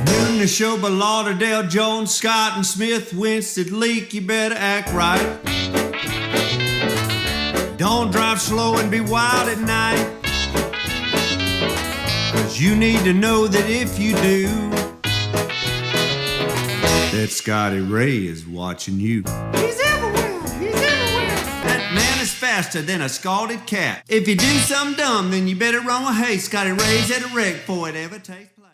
Noon the show by Lauderdale, Jones, Scott, and Smith, Winston, Leak, you better act right. Don't drive slow and be wild at night, 'cause you need to know that if you do, that Scotty Ray is watching you. He's everywhere, he's everywhere. That man is faster than a scalded cat. If you do something dumb, then you better run with haste. Scotty Ray's at a wreck before it ever takes place.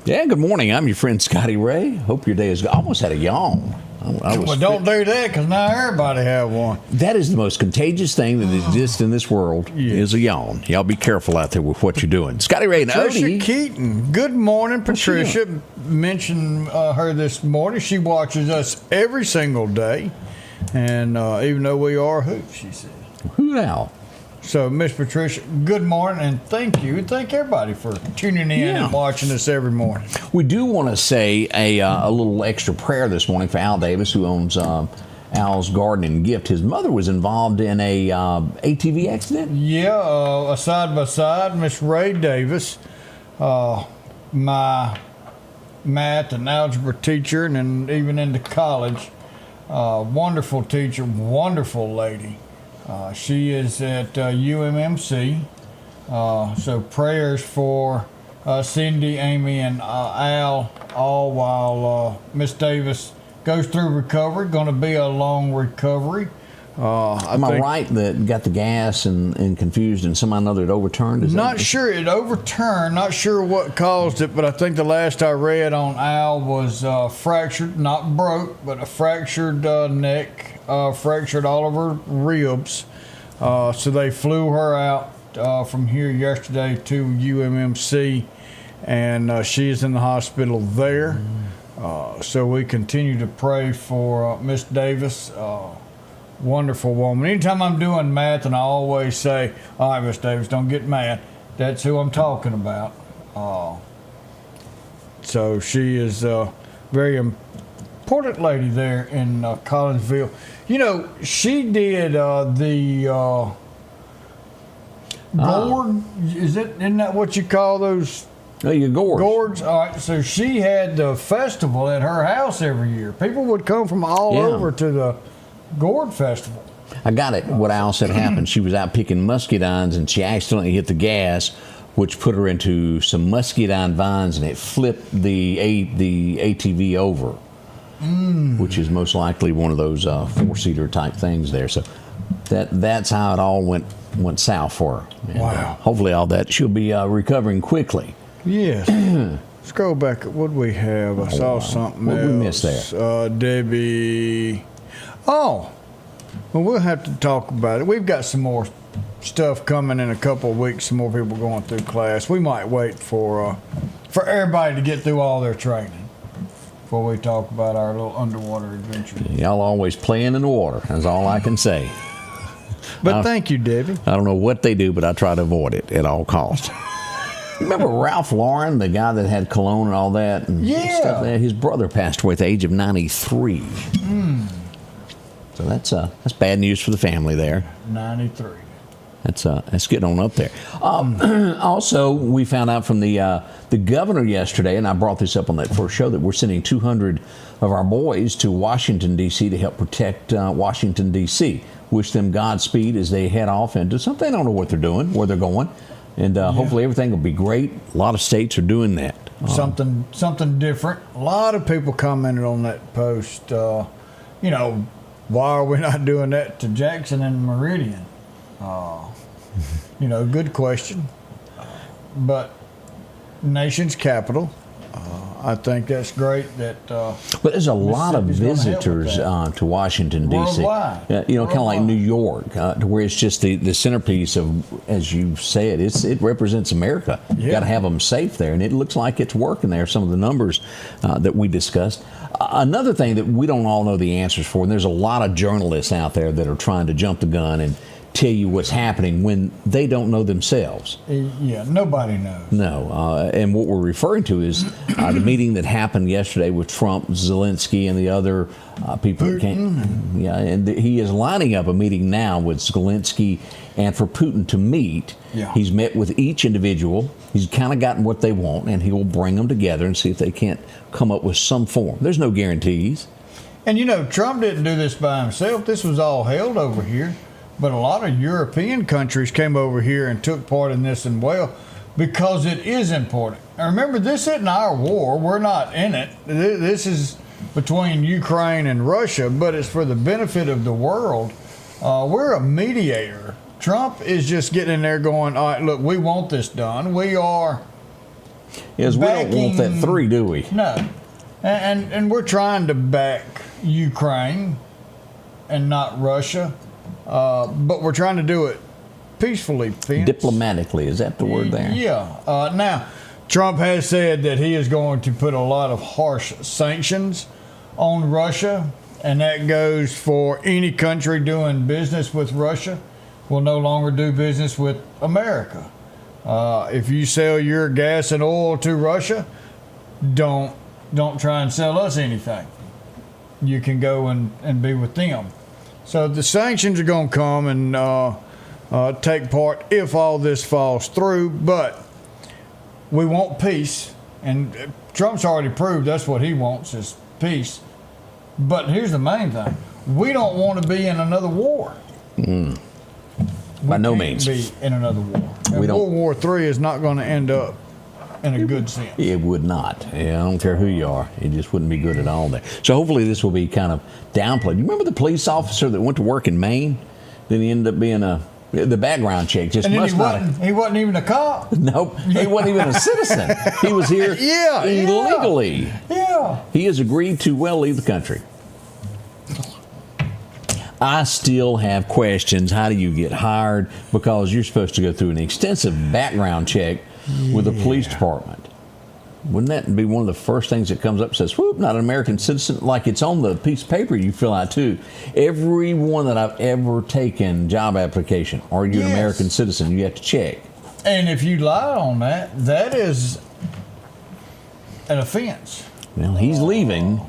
Yeah, good morning. I'm your friend Scotty Ray. Hope your day is good. I almost had a yawn. Well, don't do that, because now everybody have one. That is the most contagious thing that exists in this world, is a yawn. Y'all be careful out there with what you're doing. Scotty Ray and Patricia Odie. Keaton. Good morning, Patricia. Mentioned her this morning. She watches us every single day, and even though we are hoops, she said. Who now? So, Miss Patricia, good morning, and thank you. Thank everybody for tuning in and watching us every morning. We do want to say a little extra prayer this morning for Al Davis, who owns Al's Garden and Gift. His mother was involved in a ATV accident. Yeah, a side-by-side, Miss Ray Davis, my math and algebra teacher, and then even into college. Wonderful teacher, wonderful lady. She is at UMMC, so prayers for Cindy, Amy, and Al, all while Miss Davis goes through recovery. Going to be a long recovery. Am I right that got the gas and confused, and somehow or another it overturned? Not sure it overturned. Not sure what caused it, but I think the last I read on Al was fractured, not broke, but a fractured neck. Fractured all of her ribs, so they flew her out from here yesterday to UMMC, and she is in the hospital there. So we continue to pray for Miss Davis, wonderful woman. Anytime I'm doing math, and I always say, "All right, Miss Davis, don't get mad." That's who I'm talking about. So she is very important lady there in Collinsville. You know, she did the gourd. Isn't that what you call those? Your gourds. Gourds. All right. So she had the festival at her house every year. People would come from all over to the gourd festival. I got it. What Al said happened. She was out picking muscadines, and she accidentally hit the gas, which put her into some muscadine vines, and it flipped the ATV over. Which is most likely one of those four-seater type things there. So that's how it all went south for her. And, wow. Hopefully all that, she'll be recovering quickly. Yes. Let's go back. What do we have? I saw something what else. We missed there? Debbie. Oh, well, we'll have to talk about it. We've got some more stuff coming in a couple of weeks. Some more people going through class. We might wait for everybody to get through all their training before we talk about our little underwater adventure. Y'all always playing in the water. That's all I can say. But thank you, Debbie. I don't know what they do, but I try to avoid it at all costs. Remember Ralph Lauren, the guy that had cologne and all that? And stuff there? His brother passed away at the age of 93. So that's bad news for the family there. 93. That's getting on up there. Also, we found out from the governor yesterday, and I brought this up on that first show, that we're sending 200 of our boys to Washington, D.C. to help protect Washington, D.C. Wish them Godspeed as they head off into something. They don't know what they're doing, where they're going, and hopefully everything will be great. A lot of states are doing that. Something different. A lot of people commented on that post. Why are we not doing that to Jackson and Meridian? Good question. But nation's capital. I think that's great that. But there's a lot of visitors to Washington, D.C. Worldwide. Kind of like New York, to where it's just the centerpiece of, as you said, it represents America. You got to have them safe there, and it looks like it's working there. Some of the numbers that we discussed. Another thing that we don't all know the answers for, and there's a lot of journalists out there that are trying to jump the gun and tell you what's happening when they don't know themselves. Yeah, nobody knows. No, and what we're referring to is the meeting that happened yesterday with Trump, Zelensky, and the other people that came. Yeah, and he is lining up a meeting now with Zelensky and for Putin to meet. Yeah. He's met with each individual. He's kind of gotten what they want, and he will bring them together and see if they can't come up with some form. There's no guarantees. And Trump didn't do this by himself. This was all held over here. But a lot of European countries came over here and took part in this as well because it is important. And remember, this isn't our war. We're not in it. This is between Ukraine and Russia, but it's for the benefit of the world. We're a mediator. Trump is just getting in there going, all right, look, we want this done. We are Yes, we don't want that 3, do we? No. And we're trying to back Ukraine and not Russia. But we're trying to do it peacefully. Diplomatically, is that the word there? Yeah. Now, Trump has said that he is going to put a lot of harsh sanctions on Russia, and that goes for any country doing business with Russia will no longer do business with America. If you sell your gas and oil to Russia, don't try and sell us anything. You can go and be with them. So the sanctions are going to come and take part if all this falls through, but we want peace, and Trump's already proved that's what he wants is peace. But here's the main thing. We don't want to be in another war. By no means. Be in another war. And We don't- World War III is not going to end up in a good sense. It would not. Yeah, I don't care who you are. It just wouldn't be good at all there. So hopefully this will be kind of downplayed. You remember the police officer that went to work in Maine? Then he ended up being the background check just And then must not. he wasn't even a cop. Nope, he wasn't even a citizen. He was here illegally. Yeah. He has agreed to leave the country. I still have questions. How do you get hired? Because you're supposed to go through an extensive background check with the police department. Wouldn't that be one of the first things that comes up and says, whoop, not an American citizen? Like it's on the piece of paper you fill out too. Every one that I've ever taken job application, are you an American citizen? You have to check. And if you lie on that, that is an offense. Well, he's leaving,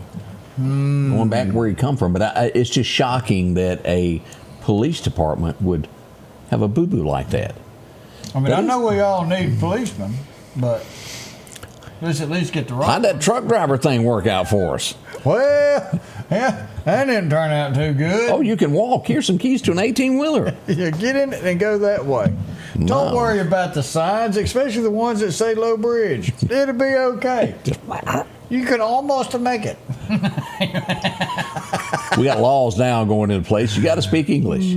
going back where he come from. But it's just shocking that a police department would have a boo-boo like that. I mean, I know we all need policemen, but let's at least get the right. How'd that truck driver thing work out for us? Well, yeah, that didn't turn out too good. Oh, you can walk. Here's some keys to an 18-wheeler. Yeah, get in it and go that way. Don't worry about the signs, especially the ones that say low bridge. It'll be okay. You can almost make it. We got laws now going into place. You got to speak English.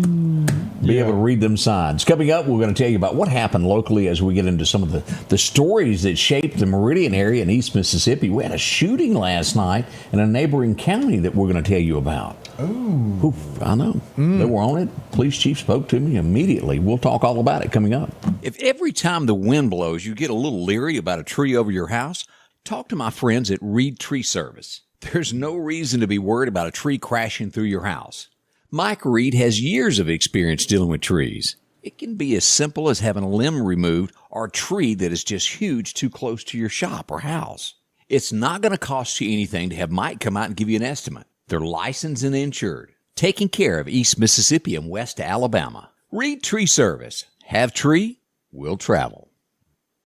Be able to read them signs. Coming up, we're going to tell you about what happened locally as we get into some of the stories that shaped the Meridian area in East Mississippi. We had a shooting last night in a neighboring county that we're going to tell you about. Ooh, I know. They were on it. Police chief spoke to me immediately. We'll talk all about it coming up. If every time the wind blows you get a little leery about a tree over your house, talk to my friends at Reed Tree Service. There's no reason to be worried about a tree crashing through your house. Mike Reed has years of experience dealing with trees. It can be as simple as having a limb removed or a tree that is just huge too close to your shop or house. It's not going to cost you anything to have Mike come out and give you an estimate. They're licensed and insured, taking care of East Mississippi and West Alabama. Reed Tree Service. Have tree, we'll travel.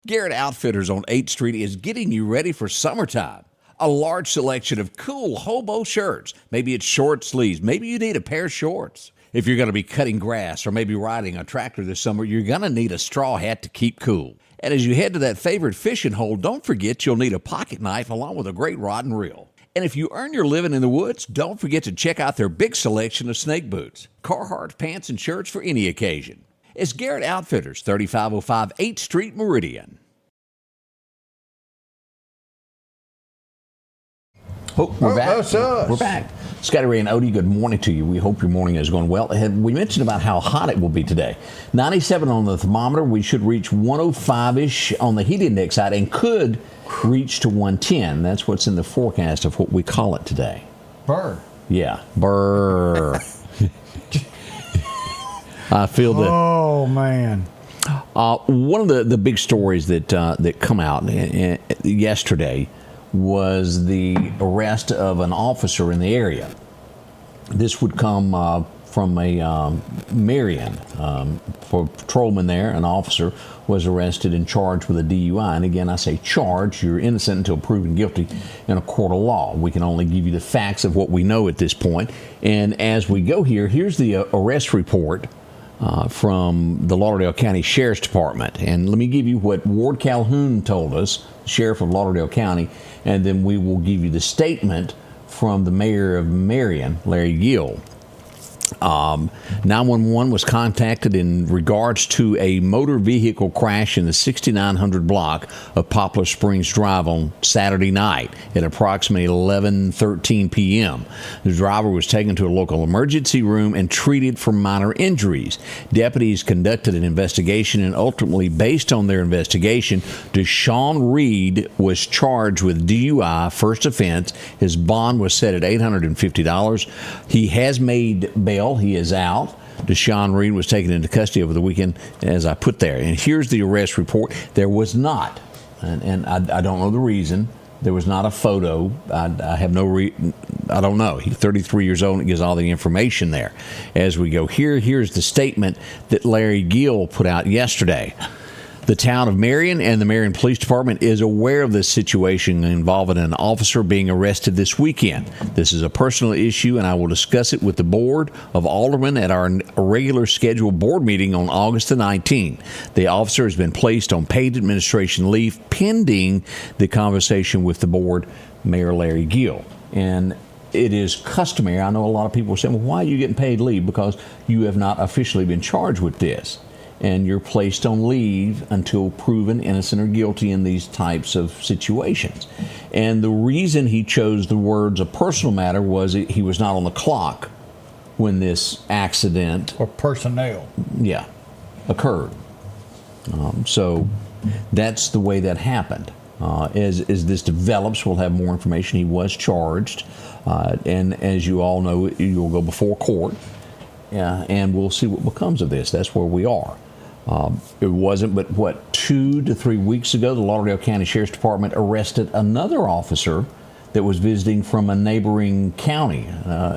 Garrett Outfitters on 8th Street is getting you ready for summertime. A large selection of cool hobo shirts. Maybe it's short sleeves. Maybe you need a pair of shorts. If you're going to be cutting grass or maybe riding a tractor this summer, you're going to need a straw hat to keep cool. And as you head to that favorite fishing hole, don't forget you'll need a pocket knife along with a great rod and reel. And if you earn your living in the woods, don't forget to check out their big selection of snake boots, Carhartt pants and shirts for any occasion. It's Garrett Outfitters, 3505 8th Street, Meridian. Oh, we're back. That's us. We're back. Scotty Ray and Odie, good morning to you. We hope your morning is going well. We mentioned about how hot it will be today. 97 on the thermometer. We should reach 105-ish on the heat index side and could reach to 110. That's what's in the forecast of what we call it today. Burr. Yeah, burr. I feel that. Oh man. One of the big stories that come out yesterday was the arrest of an officer in the area. This would come from a Marion. For a patrolman there, an officer was arrested and charged with a DUI. And again, I say charged. You're innocent until proven guilty in a court of law. We can only give you the facts of what we know at this point. And as we go here, here's the arrest report from the Lauderdale County Sheriff's Department. And let me give you what Ward Calhoun told us, Sheriff of Lauderdale County, and then we will give you the statement from the mayor of Marion, Larry Gill. 911 was contacted in regards to a motor vehicle crash in the 6900 block of Poplar Springs Drive on Saturday night at approximately 11:13 p.m. The driver was taken to a local emergency room and treated for minor injuries. Deputies conducted an investigation, and ultimately, based on their investigation, Deshaun Reed was charged with DUI, first offense. His bond was set at $850. He has made bail. He is out. Deshaun Reed was taken into custody over the weekend, as I put there. And here's the arrest report. There was not, and I don't know the reason, there was not a photo. I have no I don't know. He's 33 years old, and it gives all the information there. As we go here, here's the statement that Larry Gill put out yesterday. The town of Marion and the Marion Police Department is aware of this situation involving an officer being arrested this weekend. This is a personal issue, and I will discuss it with the Board of Aldermen at our regular scheduled board meeting on August the 19th. The officer has been placed on paid administration leave pending the conversation with the board, Mayor Larry Gill. And it is customary. I know a lot of people are saying, well, why are you getting paid leave? Because you have not officially been charged with this. And you're placed on leave until proven innocent or guilty in these types of situations. And the reason he chose the words "a personal matter" was he was not on the clock when this accident Or personnel. Occurred. So that's the way that happened. As this develops, we'll have more information. He was charged, and as you all know, you'll go before court, and we'll see what becomes of this. That's where we are. It wasn't but 2 to 3 weeks ago, the Lauderdale County Sheriff's Department arrested another officer that was visiting from a neighboring county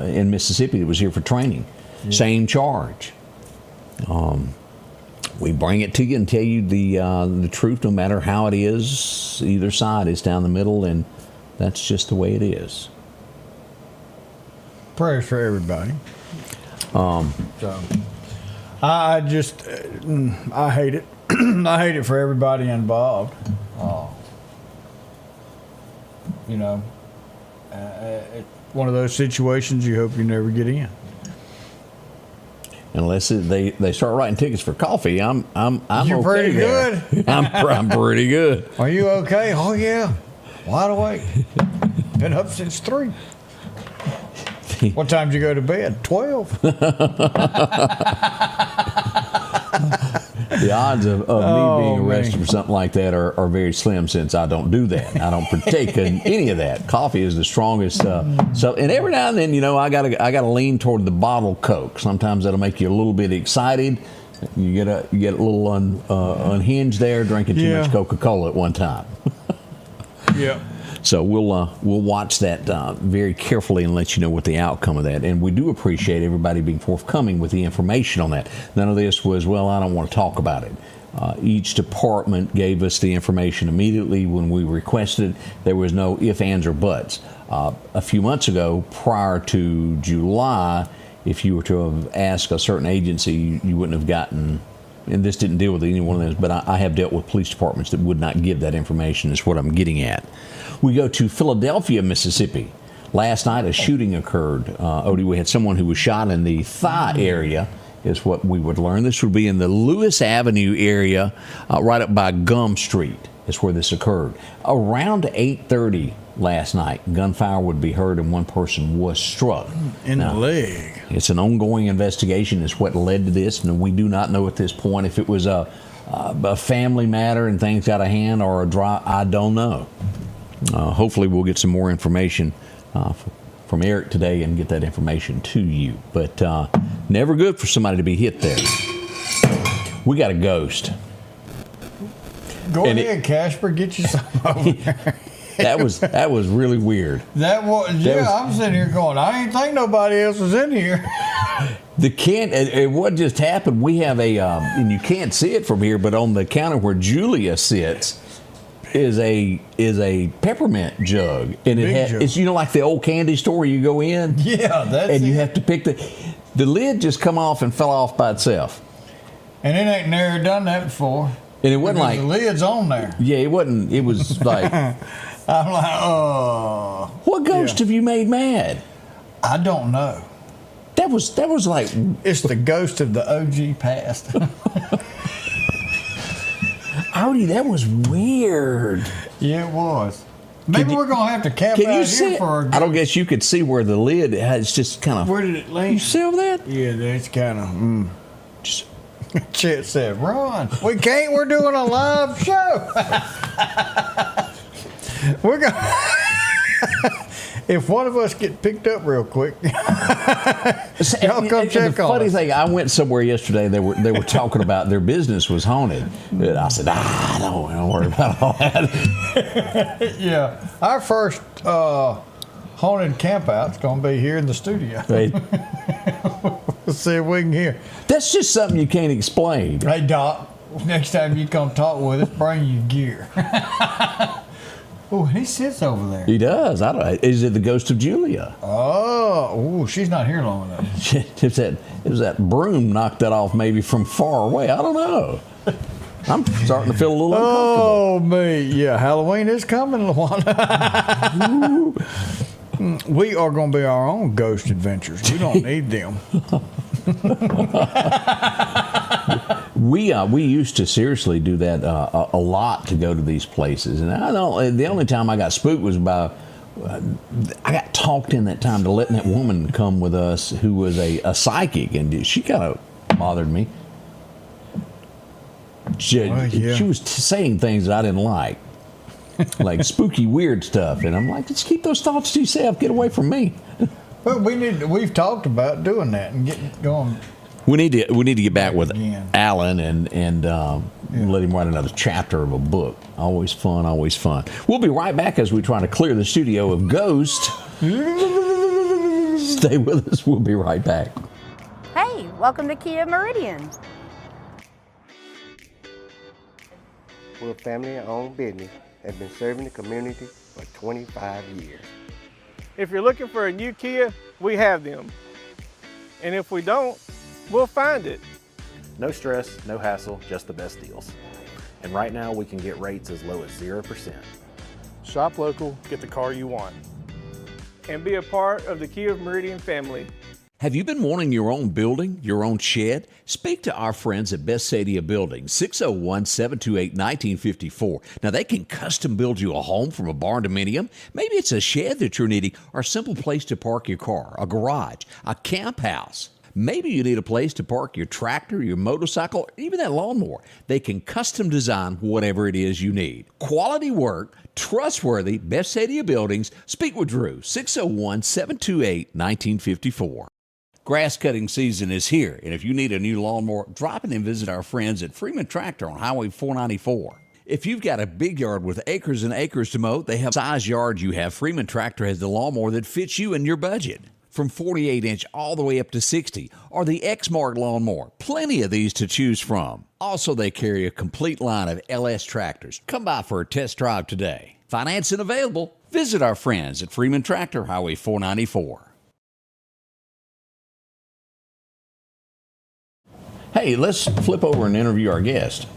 in Mississippi that was here for training. Yeah. Same charge. We bring it to you and tell you the truth, no matter how it is. Either side is down the middle, and that's just the way it is. Prayers for everybody. I just, I hate it. I hate it for everybody involved. It's one of those situations you hope you never get in. Unless they start writing tickets for coffee, I'm You're okay pretty there. good. I'm pretty good. Are you okay? Oh yeah, wide awake. Been up since 3. What time did you go to bed? 12. The odds of me being arrested for something like that are very slim, since I don't do that. I don't partake in any of that. Coffee is the strongest. So, and every now and then, I gotta lean toward the bottled Coke. Sometimes that'll make you a little bit excited. You get a little unhinged there, drinking too much Coca-Cola at one time. Yeah. So we'll watch that very carefully and let you know what the outcome of that. And we do appreciate everybody being forthcoming with the information on that. None of this was, well, I don't want to talk about it. Each department gave us the information immediately when we requested it. There was no ifs, ands, or buts. A few months ago, prior to July, if you were to have asked a certain agency, you wouldn't have gotten, and this didn't deal with any one of those, but I have dealt with police departments that would not give that information, is what I'm getting at. We go to Philadelphia, Mississippi. Last night, a shooting occurred. Odie, we had someone who was shot in the thigh area, is what we would learn. This would be in the Lewis Avenue area, right up by Gum Street, is where this occurred. Around 8:30 last night, gunfire would be heard and one person was struck. In the leg. It's an ongoing investigation is what led to this, and we do not know at this point if it was a family matter and things got a hand, or a I don't know. Hopefully we'll get some more information from Eric today and get that information to you. But never good for somebody to be hit there. We got a ghost. Go ahead, Casper, get you some over there. That was really weird. I'm sitting here going, I ain't think nobody else was in here. What just happened, we have and you can't see it from here, but on the counter where Julia sits is a peppermint jug. And it's, like the old candy store you go in. Yeah, that's and you have to pick the lid just come off and fell off by itself. And it ain't never done that before. And it wasn't like the lid's on there. Yeah, it wasn't. It was like I'm like, oh. What ghost have you made mad? I don't know. That was like it's the ghost of the OG past. Artie, that was weird. Yeah, it was. Maybe we're gonna have to camp out here for. I don't guess you could see where the lid has just kind of. Where did it land? You see over that? Yeah, that's kind of. Just. Chet said, "Run! We can't. We're doing a live show. We're gonna." If one of us get picked up real quick, y'all come check on us. The funny thing, I went somewhere yesterday. They were talking about their business was haunted. And I said, don't worry about all that. Yeah, our first haunted campout's gonna be here in the studio. Right. Let's see if we can hear. That's just something you can't explain. Hey Doc, next time you come talk with us, bring your gear. Oh, he sits over there. He does. I don't. Is it the ghost of Julia? Oh, she's not here long enough. It was that broom knocked that off maybe from far away. I don't know. I'm starting to feel a little uncomfortable. Oh, me. Yeah, Halloween is coming, Luana. We are going to be our own ghost adventures. We don't need them. We used to seriously do that a lot to go to these places, and the only time I got spooked was I got talked in that time to letting that woman come with us who was a psychic, and she kind of bothered me. She was saying things that I didn't like like spooky weird stuff, and I'm like, just keep those thoughts to yourself, get away from me. But we've talked about doing that and getting going. We need to get back with Alan and let him write another chapter of a book. Always fun, always fun. We'll be right back as we try to clear the studio of ghosts. Stay with us. We'll be right back. Hey, welcome to Kia Meridian. We're a family-owned business that has been serving the community for 25 years. If you're looking for a new Kia, we have them. And if we don't, we'll find it. No stress, no hassle, just the best deals. And right now we can get rates as low as 0%. Shop local, get the car you want. And be a part of the Kia Meridian family. Have you been wanting your own building, your own shed? Speak to our friends at Best Sadia Building, 601-728-1954. Now, they can custom build you a home from a barn dominium. Maybe it's a shed that you're needing, or a simple place to park your car, a garage, a camp house. Maybe you need a place to park your tractor, your motorcycle, or even that lawnmower. They can custom design whatever it is you need. Quality work, trustworthy, Best Sadia Buildings. Speak with Drew, 601-728-1954. Grass cutting season is here, and if you need a new lawnmower, drop in and visit our friends at Freeman Tractor on Highway 494. If you've got a big yard with acres and acres to mow, they have the size yard you have. Freeman Tractor has the lawnmower that fits you and your budget. From 48-inch all the way up to 60, or the X-Mark lawnmower. Plenty of these to choose from. Also, they carry a complete line of LS tractors. Come by for a test drive today. Financing available. Visit our friends at Freeman Tractor, Highway 494. Hey, let's flip over and interview our guest.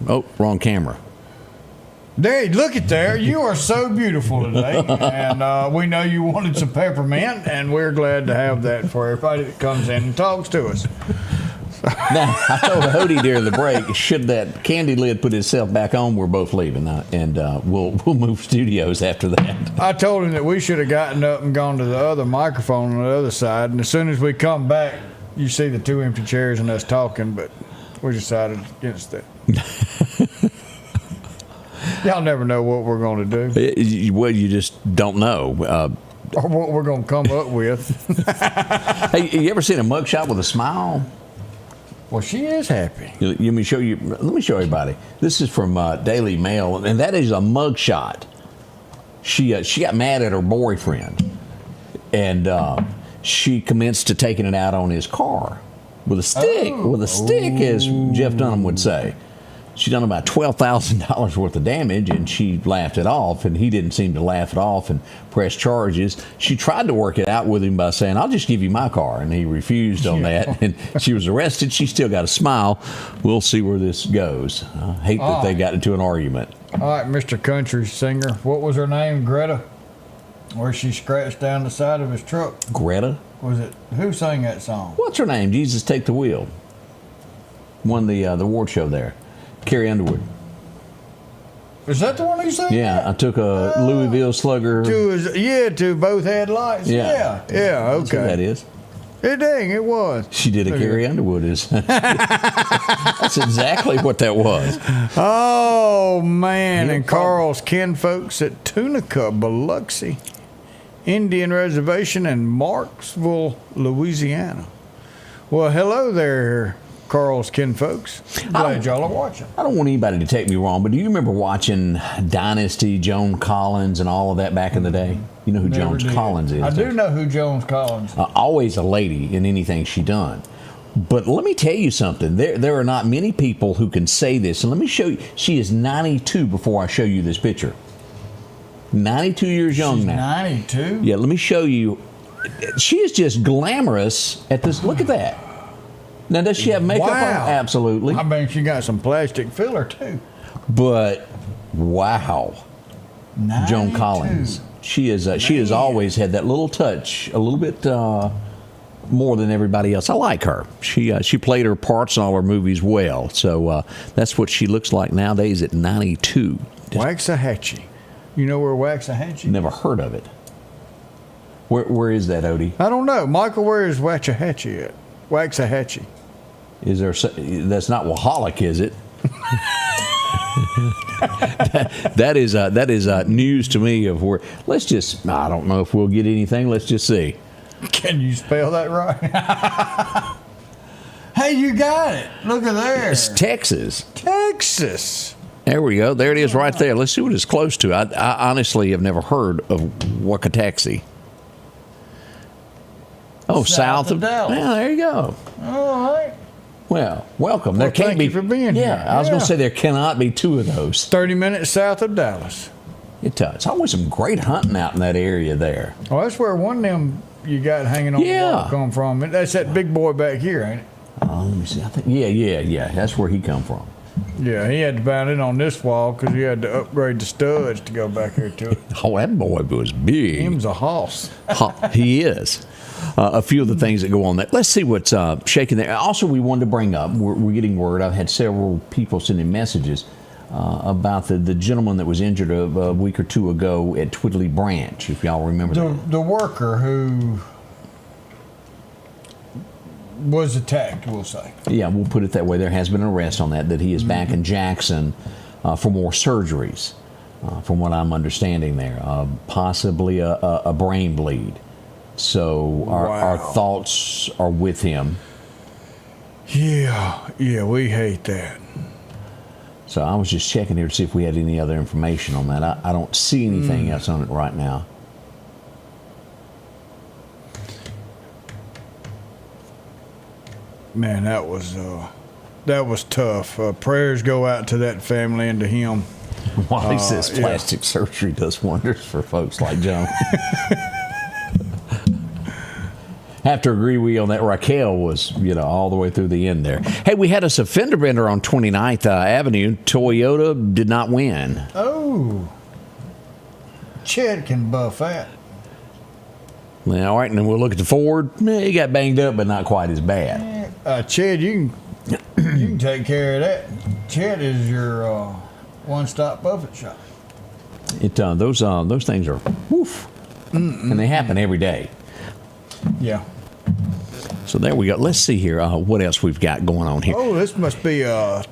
Oh, wrong camera. There, look at there. You are so beautiful today. And we know you wanted some peppermint, and we're glad to have that for everybody that comes in and talks to us. Now, I told Hody during the break, should that candy lid put itself back on, we're both leaving. And we'll move studios after that. I told him that we should have gotten up and gone to the other microphone on the other side. And as soon as we come back, you see the two empty chairs and us talking, but we decided against that. Y'all never know what we're going to do. Well, you just don't know. or what we're going to come up with. Hey, you ever seen a mugshot with a smile? Well, she is happy. Let me show everybody. This is from Daily Mail, and that is a mugshot. She got mad at her boyfriend, and she commenced to taking it out on his car with a stick. With a stick, as Jeff Dunham would say. She done about $12,000 worth of damage, and she laughed it off, and he didn't seem to laugh it off and press charges. She tried to work it out with him by saying, "I'll just give you my car," and he refused on that, and she was arrested. She still got a smile. We'll see where this goes. I hate that they got into an argument. All right, Mr. Country Singer. What was her name? Greta? Where she scratched down the side of his truck. Greta? Was it? Who sang that song? What's her name? Jesus Take the Wheel. Won the award show there. Carrie Underwood. Is that the one who sang? Yeah, I took a Louisville Slugger. To both headlights. Yeah, okay. That's who that is. Dang, it was. She did a Carrie Underwood. That's exactly what that was. Oh, man. And Carl's kinfolks at Tunica, Biloxi Indian Reservation in Marksville, Louisiana. Well, hello there, Carl's kinfolks. Glad y'all are watching. I don't want anybody to take me wrong, but do you remember watching Dynasty, Joan Collins, and all of that back in the day? You know who Never Joan did. Collins is? I do know who Joan Collins is. Always a lady in anything she done. But let me tell you something. There are not many people who can say this. And let me show you. She is 92 before I show you this picture. 92 years young She's now. 92? Yeah, let me show you. She is just glamorous at this. Look at that. Now, does she have makeup on? Absolutely. I mean, she got some plastic filler, too. But, wow. 92. Joan Collins. She has always had that little touch, a little bit more than everybody else. I like her. She played her parts in all her movies well. So that's what she looks like nowadays at 92. Waxahachie. You know where Waxahachie? Never heard of it. Where is that, Odie? I don't know. Michael, where is Waxahachie at? Waxahachie. Is there? That's not Wahalik, is it? that is news to me of where. Let's just. I don't know if we'll get anything. Let's just see. Can you spell that right? Hey, you got it. Look at there. It's Texas. Texas. There we go. There it is right there. Let's see what it's close to. I honestly have never heard of Wakataxi. Oh, south of Dallas. Yeah, there you go. All right. Well, welcome. Well, thank you for being here. I was going to say there cannot be two of those. 30 minutes south of Dallas. It's always some great hunting out in that area there. Oh, that's where one of them you got hanging on the wall come from. That's that big boy back here, ain't it? Let me see. I think, yeah. That's where he come from. Yeah, he had to mount it on this wall because he had to upgrade the studs to go back here to it. Oh, that boy was big. Him's a hoss. He is. A few of the things that go on there. Let's see what's shaking there. Also, we wanted to bring up, we're getting word, I've had several people sending messages about the gentleman that was injured a week or two ago at Twiddly Branch, if y'all remember that. The worker who was attacked, we'll say. Yeah, we'll put it that way. There has been an arrest on that he is back in Jackson for more surgeries, from what I'm understanding there. Possibly a brain bleed. So our thoughts are with him. Yeah, we hate that. So I was just checking here to see if we had any other information on that. I don't see anything else on it right now. Man, that was tough. Prayers go out to that family and to him. Wally says plastic surgery does wonders for folks like John. Have to agree with you on that. Raquel was, all the way through the end there. Hey, we had us a fender bender on 29th Avenue. Toyota did not win. Oh. Chad can buff that. Well, all right, and then we'll look at the Ford. He got banged up, but not quite as bad. Chad, you can take care of that. Chad is your one-stop buffet shop. Those things are woof, and they happen every day. Yeah. So there we go. Let's see here what else we've got going on here. Oh, this must be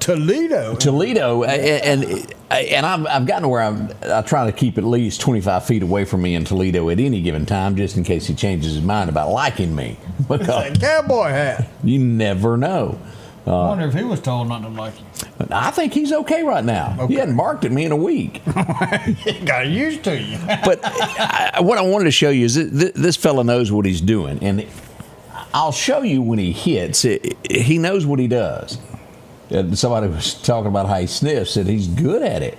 Toledo. Toledo, and And I've gotten to where I try to keep at least 25 feet away from me in Toledo at any given time, just in case he changes his mind about liking me. It's a cowboy hat. You never know. I wonder if he was told not to like you. I think he's okay right now. Okay. He hadn't barked at me in a week. He got used to you. But what I wanted to show you is this fella knows what he's doing. And I'll show you when he hits. He knows what he does. Somebody was talking about how he sniffs, and he's good at it.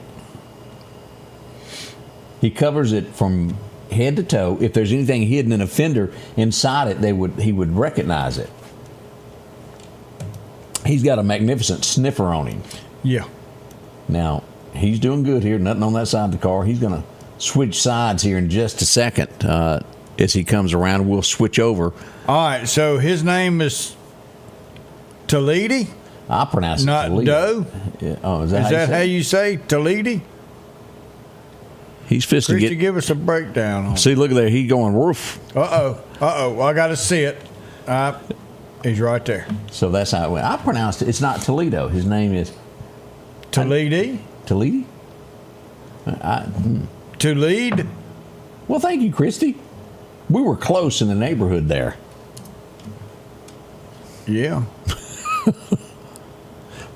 He covers it from head to toe. If there's anything hidden in a fender inside it, he would recognize it. He's got a magnificent sniffer on him. Yeah. Now, he's doing good here. Nothing on that side of the car. He's going to switch sides here in just a second. As he comes around, we'll switch over. All right, so his name is Toledo? I pronounce it Not Toledo. Doe? Yeah. Oh, is Is that how how you you say Toledo? He's fisting Christy, get. give us a breakdown on it. See, look at there. He going roof. Uh-oh. I got to see it. He's right there. So that's how it went. I pronounced it. It's not Toledo. His name is Toledo? Toledo. Toledo? Well, thank you, Christy. We were close in the neighborhood there. Yeah.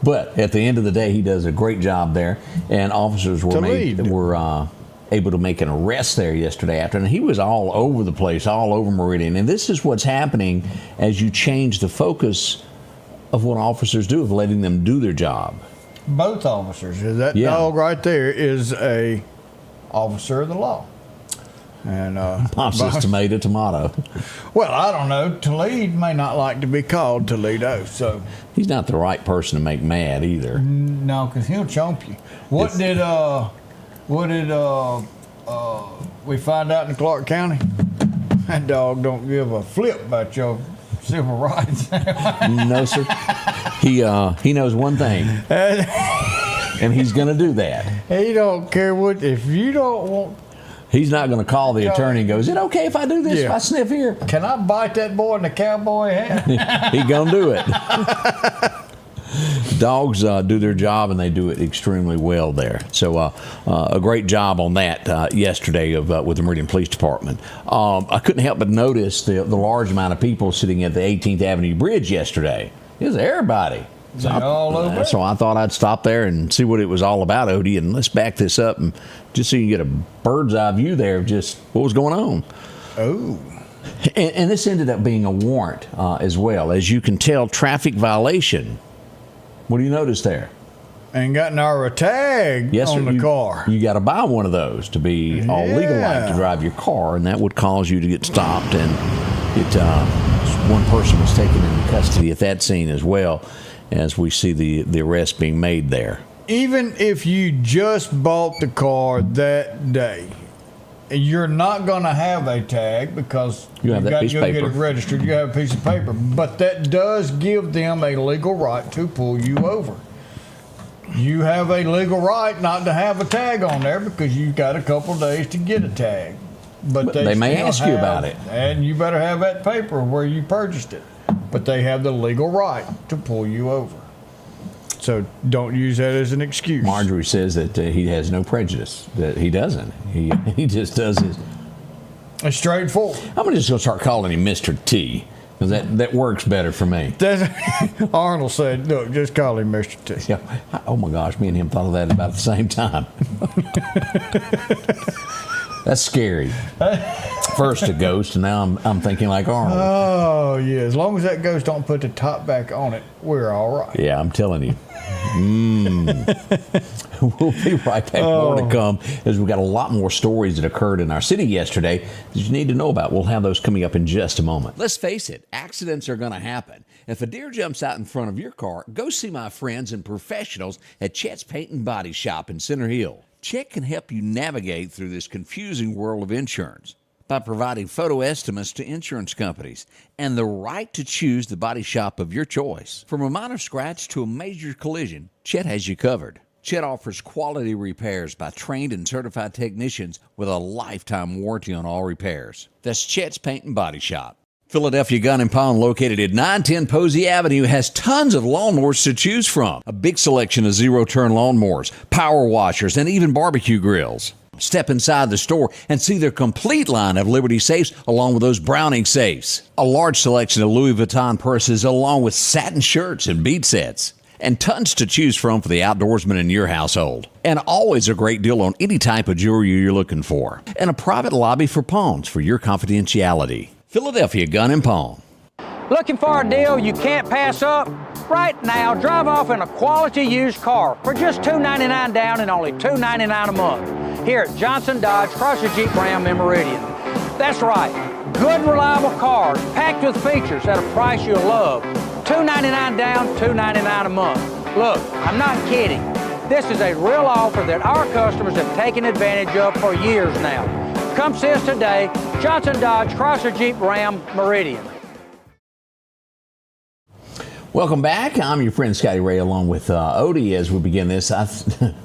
But at the end of the day, he does a great job there, and officers were able to make an arrest there yesterday afternoon. He was all over the place, all over Meridian, and this is what's happening as you change the focus of what officers do, of letting them do their job. Both officers. That dog right there is a officer of the law. And Mom says tomato. Well, I don't know. Toledo may not like to be called Toledo, so He's not the right person to make mad either. no, because he'll chomp you. What did we find out in Clark County? That dog don't give a flip about your civil rights. No, sir. He knows one thing, and he's going to do that. He don't care what. If you don't want, He's not going to call the attorney and go, is it okay if I do this, if I sniff here? can I bite that boy in the cowboy hat? He going to do it. Dogs do their job, and they do it extremely well there. So a great job on that yesterday with the Meridian Police Department. I couldn't help but notice the large amount of people sitting at the 18th Avenue Bridge yesterday. It was everybody. So I thought I'd stop there and see what it was all about, Odie, and let's back this up and just so you can get a bird's eye view there of just what was going on. Oh. And this ended up being a warrant as well. As you can tell, traffic violation. What do you notice there? And got our tag on the car. You got to buy one of those to be all legal like to drive your car, and that would cause you to get stopped. And one person was taken into custody at that scene as well, as we see the arrest being made there. Even if you just bought the car that day, you're not going to have a tag because you have that piece of paper. Get it registered. You have a piece of paper, but that does give them a legal right to pull you over. You have a legal right not to have a tag on there because you've got a couple of days to get a tag. But they may ask you about it, and you better have that paper where you purchased it. But they have the legal right to pull you over. So don't use that as an excuse. Marjorie says that he has no prejudice. That he doesn't. He just does his. It's straightforward. I'm just gonna start calling him Mr. T because that works better for me. Arnold said, "Look, just call him Mr. T." Yeah. Oh my gosh, me and him thought of that about the same time. That's scary. First a ghost, and now I'm thinking like Arnold. Oh yeah, as long as that ghost don't put the top back on it, we're all right. Yeah, I'm telling you. We'll be right back. More to come, as we've got a lot more stories that occurred in our city yesterday that you need to know about. We'll have those coming up in just a moment. Let's face it, accidents are going to happen. If a deer jumps out in front of your car, go see my friends and professionals at Chet's Paint and Body Shop in Center Hill. Chet can help you navigate through this confusing world of insurance by providing photo estimates to insurance companies and the right to choose the body shop of your choice. From a minor scratch to a major collision, Chet has you covered. Chet offers quality repairs by trained and certified technicians with a lifetime warranty on all repairs. That's Chet's Paint and Body Shop. Philadelphia Gun and Pawn, located at 910 Posey Avenue, has tons of lawnmowers to choose from. A big selection of zero-turn lawnmowers, power washers, and even barbecue grills. Step inside the store and see their complete line of Liberty safes along with those Browning safes. A large selection of Louis Vuitton purses along with satin shirts and bead sets. And tons to choose from for the outdoorsman in your household. And always a great deal on any type of jewelry you're looking for. And a private lobby for pawns for your confidentiality. Philadelphia Gun and Pawn. Looking for a deal you can't pass up? Right now, drive off in a quality used car for just $299 down and only $299 a month here at Johnson Dodge Chrysler Jeep Ram in Meridian. That's right, good reliable cars packed with features at a price you'll love. $299 down, $299 a month. Look, I'm not kidding. This is a real offer that our customers have taken advantage of for years now. Come see us today, Johnson Dodge Chrysler Jeep Ram Meridian. Welcome back. I'm your friend Scotty Ray, along with Odie. As we begin this,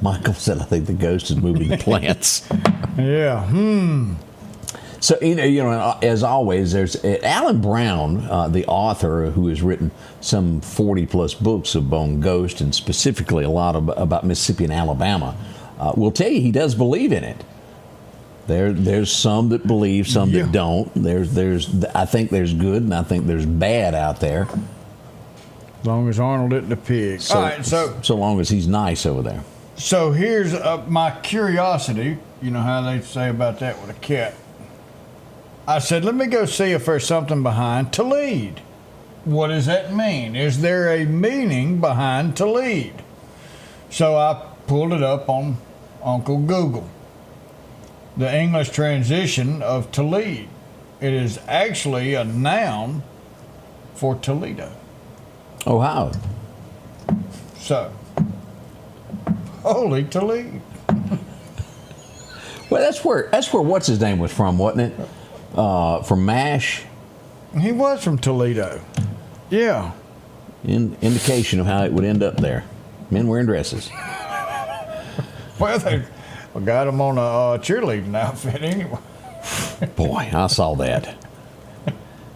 Michael said, I think the ghost is moving the plants. Yeah. So, you know, as always, there's Alan Brown, the author, who has written some 40-plus books on ghosts, and specifically a lot about Mississippi and Alabama, will tell you he does believe in it. There's some that believe, some that don't. I think there's good, and I think there's bad out there. As long as Arnold isn't a pig. So, all right, so long as he's nice over there. So here's my curiosity. You know how they say about that with a cat. I said, let me go see if there's something behind to lead. What does that mean? Is there a meaning behind to lead? So I pulled it up on Uncle Google. The English transition of to lead. It is actually a noun for Toledo. Oh, how? So, holy Toledo. Well, that's where what's his name was from, wasn't it? From MASH. He was from Toledo. Yeah. Indication of how it would end up there. Men wearing dresses. Well, they got him on a cheerleading outfit anyway. Boy, I saw that.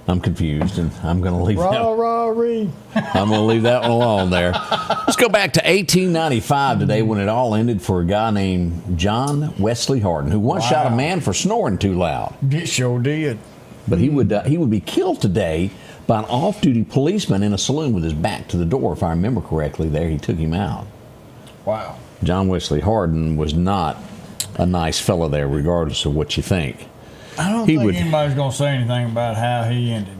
I'm confused, and I'm going to leave that. I'm going to leave that one alone there. Let's go back to 1895 today, when it all ended for a guy named John Wesley Hardin, who once shot a man for snoring too loud. It sure did. But he would be killed today by an off-duty policeman in a saloon with his back to the door. If I remember correctly, there he took him out. Wow. John Wesley Hardin was not a nice fellow there, regardless of what you think. I don't think anybody's going to say anything about how he ended.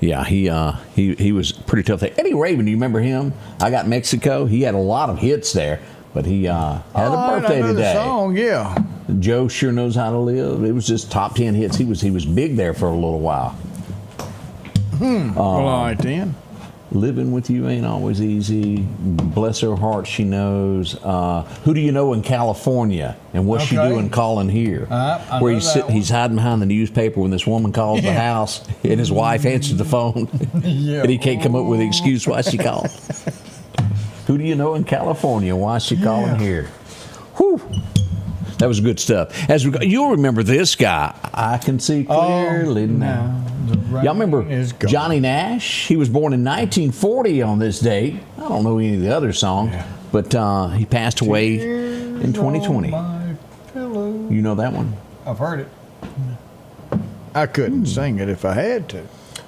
Yeah, he was pretty tough there. Eddie Raven, do you remember him? I Got Mexico. He had a lot of hits there, but he had a birthday today. The song, yeah. Joe Sure Knows How to Live. It was just top 10 hits. He was big there for a little while. Well, all right then. Living with You Ain't Always Easy. Bless Her Heart, She Knows. Who Do You Know in California? And What's She Doing Calling Here? Where he's hiding behind the newspaper when this woman calls the house, and his wife answers the phone, and he can't come up with an excuse why she called. Who Do You Know in California? Why is she calling here? Whew. That was good stuff. You'll remember this guy. I Can See Clearly Now. Y'all remember Johnny Nash? He was born in 1940 on this date. I don't know any of the other songs, but he passed away in 2020. You know that one? I've heard it. I couldn't sing it if I had to.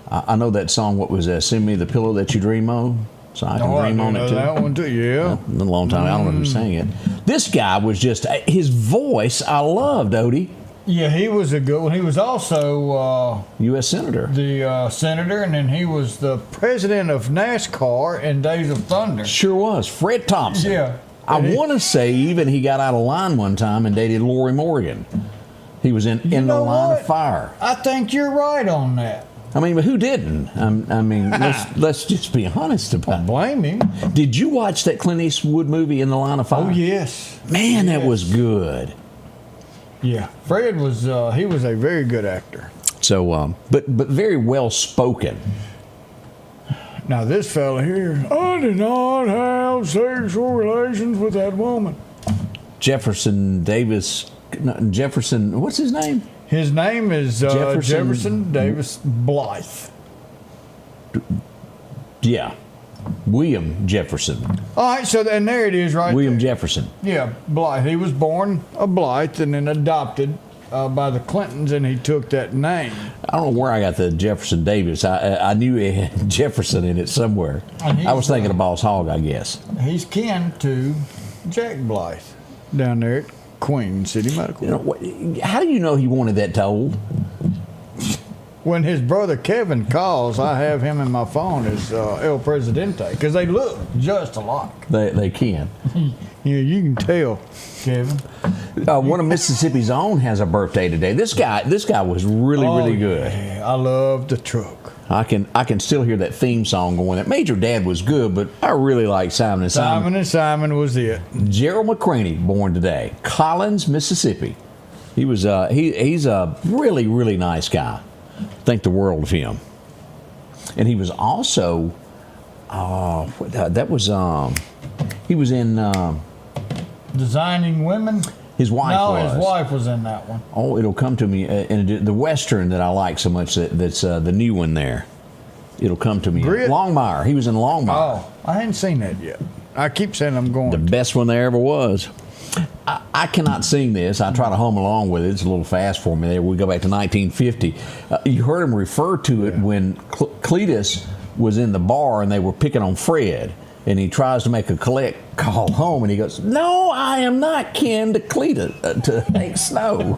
I know that song. What was that? Send Me the Pillow That You Dream On. So I can dream on it too. That one too, yeah. In a long time. I don't know who sang it. This guy was just, his voice I loved, Odie. Yeah, he was a good one. He was also U.S. Senator. The senator, and then he was the president of NASCAR in Days of Thunder. Sure was. Fred Thompson. Yeah. I want to say even he got out of line one time and dated Lori Morgan. He was in the line of fire. I think you're right on that. I mean, but who didn't? I mean, let's just be honest about it. Blame him. Did you watch that Clint Eastwood movie, In the Line of Fire? Oh, yes. Man, that was good. Yeah. Fred was, he was a very good actor. So, but very well spoken. Now, this fella here, I did not have sexual relations with that woman. Jefferson, what's his name? His name is Jefferson- Jefferson Davis Blythe. Yeah. William Jefferson. All right, so and there it is, right? William there. Jefferson. Yeah, Blythe. He was born a Blythe and then adopted by the Clintons, and he took that name. I don't know where I got the Jefferson Davis. I knew it had Jefferson in it somewhere. I was thinking of Boss Hogg, I guess. He's kin to Jack Blythe down there at Queen City Medical. You know, how do you know he wanted that told? When his brother Kevin calls, I have him in my phone as El Presidente because they look just alike. They can. Yeah, you can tell, Kevin. One of Mississippi's own has a birthday today. This guy was really good. Yeah, I love the truck. I can still hear that theme song going. That Major Dad was good, but I really like Simon and Simon. Simon and Simon was it. Gerald McCraney, born today, Collins, Mississippi. He's a really nice guy. Think the world of him. And he was also he was in Designing Women. his wife was. His wife was in that one. Oh, it'll come to me in the Western that I like so much that's the new one there. It'll come to me. Grit? Longmire. He was in Longmire. Oh, I hadn't seen that yet. I keep saying I'm going. The best one there ever was. I cannot sing this. I try to hum along with it. It's a little fast for me there. We go back to 1950. You heard him refer to it when Cletus was in the bar and they were picking on Fred. And he tries to make a collect call home and he goes, "No, I am not kin to Cletus, to Hank Snow."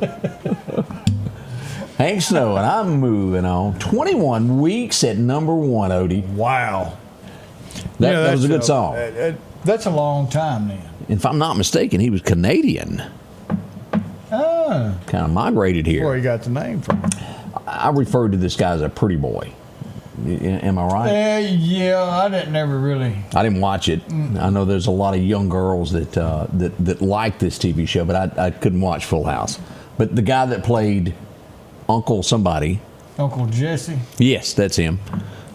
Hank Snow, and I'm moving on. 21 weeks at number 1, Odie. Wow. That was a good song. That's a long time then. If I'm not mistaken, he was Canadian. Oh. Kind of migrated here. Where he got the name from. I referred to this guy as a pretty boy. Am I right? Yeah, I didn't ever really. I didn't watch it. I know there's a lot of young girls that like this TV show, but I couldn't watch Full House. But the guy that played Uncle somebody. Uncle Jesse. Yes, that's him.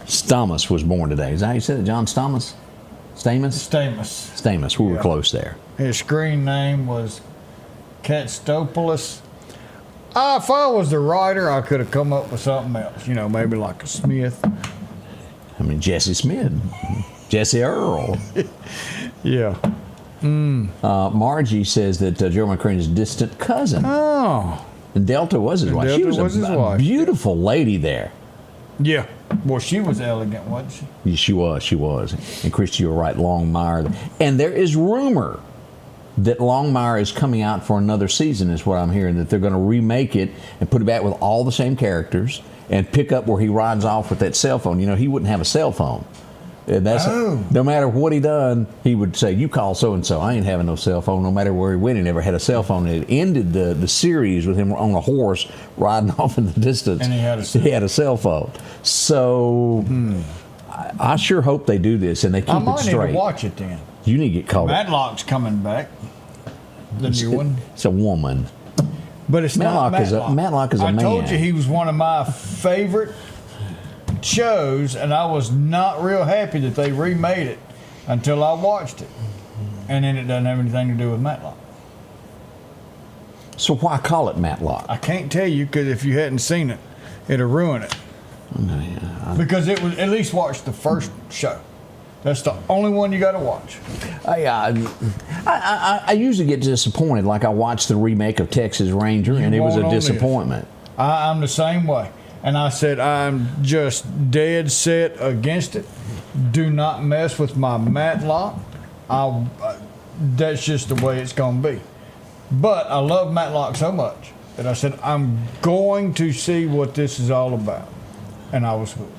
Stamos was born today. Is that how you said it? John Stamos? Stamos. We were close there. His screen name was Katstopoulos. If I was the writer, I could have come up with something else. You know, maybe like a Smith. I mean, Jesse Smith. Jesse Earl. Yeah. Margie says that Joe McCrane's distant cousin. Oh. And Delta was his wife. She was his wife. Beautiful lady there. Yeah. Well, she was elegant, wasn't she? Yeah, she was. And Christy, you were right, Longmire. And there is rumor that Longmire is coming out for another season, is what I'm hearing, that they're going to remake it and put it back with all the same characters and pick up where he rides off with that cell phone. You know, he wouldn't have a cell phone. And no matter what he done, he would say, "You call so-and-so. I ain't having no cell phone." No matter where he went, he never had a cell phone. And it ended the series with him on a horse riding off in the distance. And he had a cell phone. So I sure hope they do this and they keep it straight. I might need to watch it then. You need to get caught up. Matlock's coming back. The new one. It's a woman. But it's not Matlock. Matlock is a man. I told you he was one of my favorite shows, and I was not real happy that they remade it until I watched it. And then it doesn't have anything to do with Matlock. So why call it Matlock? I can't tell you, because if you hadn't seen it, it'll ruin it. Because it was, at least watch the first show. That's the only one you got to watch. I usually get disappointed. Like I watched the remake of Texas Ranger, and it was a disappointment. I'm the same way. And I said, I'm just dead set against it. Do not mess with my Matlock. That's just the way it's going to be. But I love Matlock so much that I said, I'm going to see what this is all about. And I was hooked.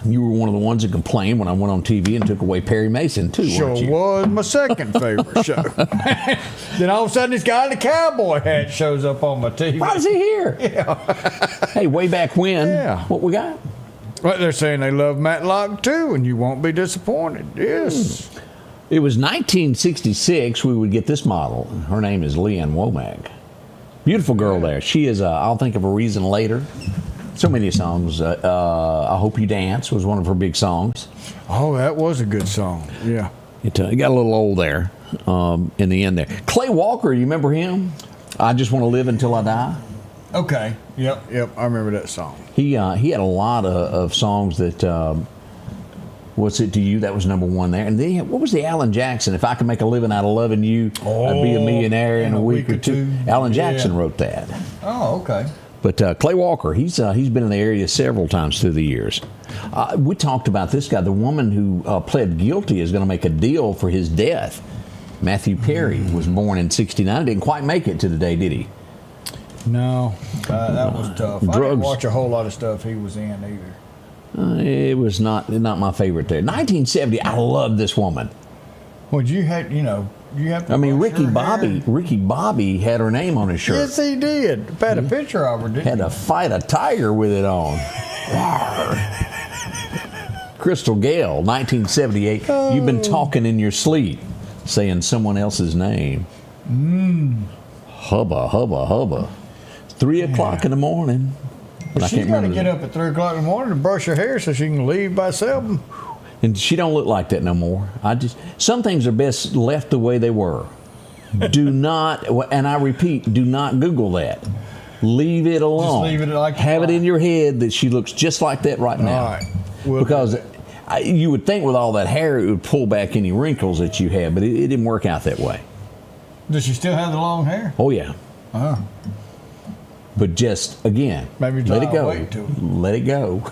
You were one of the ones that complained when I went on TV and took away Perry Mason, too, Sure weren't you? was my second favorite show. Then all of a sudden, this guy in the cowboy hat shows up on my TV. Why is he here? Yeah. Hey, way back when, Yeah. what we got? Well, they're saying they love Matlock, too, and you won't be disappointed. Yes. It was 1966 we would get this model. Her name is Leanne Womack. Beautiful girl there. She is, I'll Think of a Reason Later. So many songs. I Hope You Dance was one of her big songs. Oh, that was a good song. Yeah. It got a little old there in the end there. Clay Walker, you remember him? I Just Want to Live Until I Die. Okay. Yep. I remember that song. He had a lot of songs that. What's It to You? That was number one there. And then what was the Alan Jackson? If I could make a living out of loving you, I'd be a millionaire in a week or two. Alan Jackson wrote that. Oh, okay. But Clay Walker, he's been in the area several times through the years. We talked about this guy. The woman who pled guilty is going to make a deal for his death. Matthew Perry was born in '69. Didn't quite make it to the day, did he? No, that was tough. Drugs. I didn't watch a whole lot of stuff he was in either. It was not my favorite there. 1970, I love this woman. Well, you have to. I mean, wash her hair. Ricky Bobby had her name on his shirt. Yes, he did. Had a picture of her, didn't Had he? to fight a tiger with it on. Crystal Gale, 1978. You've been talking in your sleep, saying someone else's name. Hubba, hubba, hubba. 3 o'clock in the morning. But she's got to get up at 3 o'clock in the morning to brush her hair so she can leave by 7. And she don't look like that no more. Some things are best left the way they were. Do not, and I repeat, do not Google that. Leave it alone. Just leave it like Have it in your head that she looks just like that right now. All right. We'll because you would think with all that hair it would pull back any wrinkles that you have, but it didn't work out that way. Does she still have the long hair? Oh yeah. Oh. But just again, Maybe let it go. wait to it. Let it go.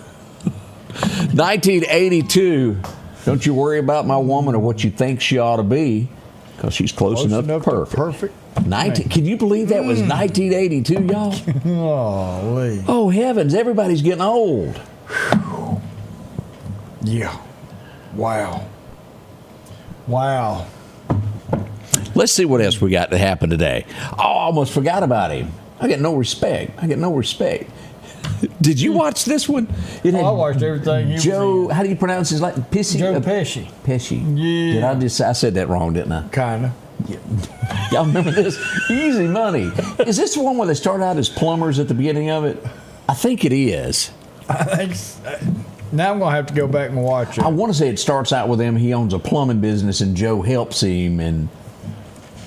1982. Don't you worry about my woman or what you think she ought to be, because she's close enough to perfect. 19. Can you believe that was 1982, y'all? Golly. Oh heavens! Everybody's getting old. Yeah. Wow. Let's see what else we got to happen today. Oh, I almost forgot about him. I get no respect. Did you watch this one? I watched everything. He Joe, was in. how do you pronounce his name? Joe Pesci. Pesci. Yeah. I said that wrong, didn't I? Kinda. Y'all remember this? Easy Money. Is this the one where they start out as plumbers at the beginning of it? I think it is. I think now I'm going to have to go back and watch it. I want to say it starts out with him. He owns a plumbing business, and Joe helps him, and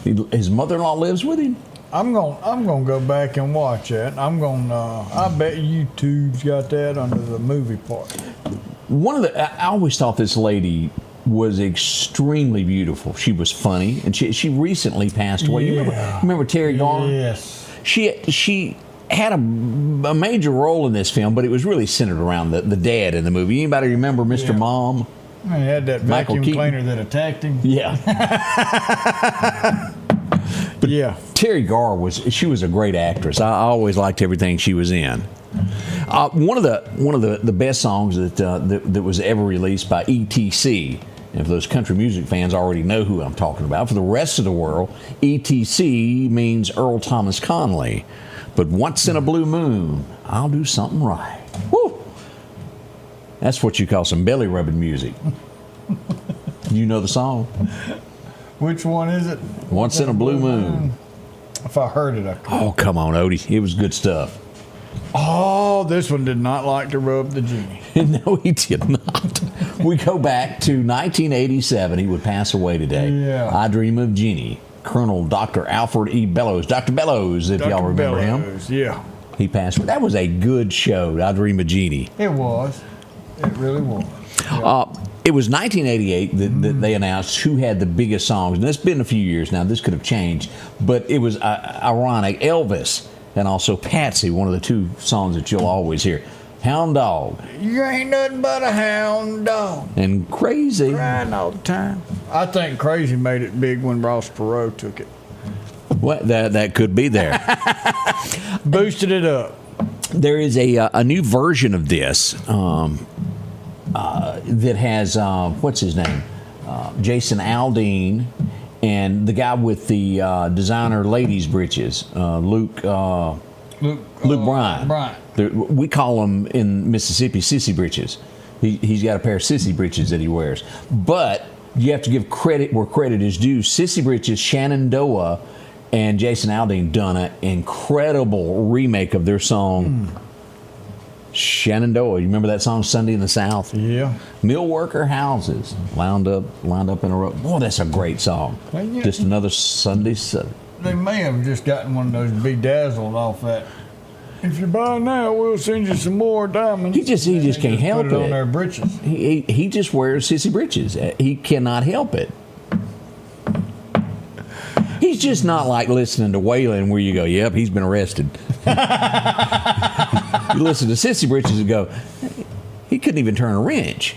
his mother-in-law lives with him. I'm going to go back and watch it. I bet YouTube's got that under the movie part. I always thought this lady was extremely beautiful. She was funny, and she recently passed away. Yeah. You remember Terry Garr? Yes. She had a major role in this film, but it was really centered around the dad in the movie. Anybody remember Mr. Mom? He had that Michael vacuum Keaton. cleaner that attacked him. Yeah. But yeah. Terry Garr was a great actress. I always liked everything she was in. One of the best songs that was ever released by ETC. And for those country music fans already know who I'm talking about. For the rest of the world, ETC means Earl Thomas Conley. But once in a blue moon, I'll do something right. Woo! That's what you call some belly rubbing music. You know the song? Which one is it? Once in a blue moon. If I heard it, I could. Oh, come on, Odie. It was good stuff. Oh, this one did not like to rub the genie. No, he did not. We go back to 1987. He would pass away today. Yeah. I Dream of Jeannie. Colonel Dr. Alfred E. Bellows. Dr. Bellows, if y'all remember him. Yeah. He passed away. That was a good show, I Dream of Jeannie. It was. It really was. It was 1988 that they announced who had the biggest songs. And it's been a few years now. This could have changed. But it was ironic. Elvis and also Patsy, one of the two songs that you'll always hear. Hound Dog. You ain't nothing but a hound dog. And Crazy. Crying all the time. I think Crazy made it big when Ross Perot took it. What? That could be there. Boosted it up. There is a new version of this that has, what's his name? Jason Aldean and the guy with the designer ladies' breeches, Luke Bryan. We call him in Mississippi sissy breeches. He's got a pair of sissy breeches that he wears. But you have to give credit where credit is due. Sissy breeches, Shenandoah and Jason Aldean done an incredible remake of their song Shenandoah. You remember that song, Sunday in the South? Yeah. Mill worker houses lined up in a row. Boy, that's a great song. Well, yeah. Just another Sunday. They may have just gotten one of those bedazzled off that If you buy now, we'll send you some more diamonds. He just can't help put it it. on their britches. He just wears sissy britches. He cannot help it. He's just not like listening to Waylon where you go, yep, he's been arrested. You listen to sissy britches and go, he couldn't even turn a wrench.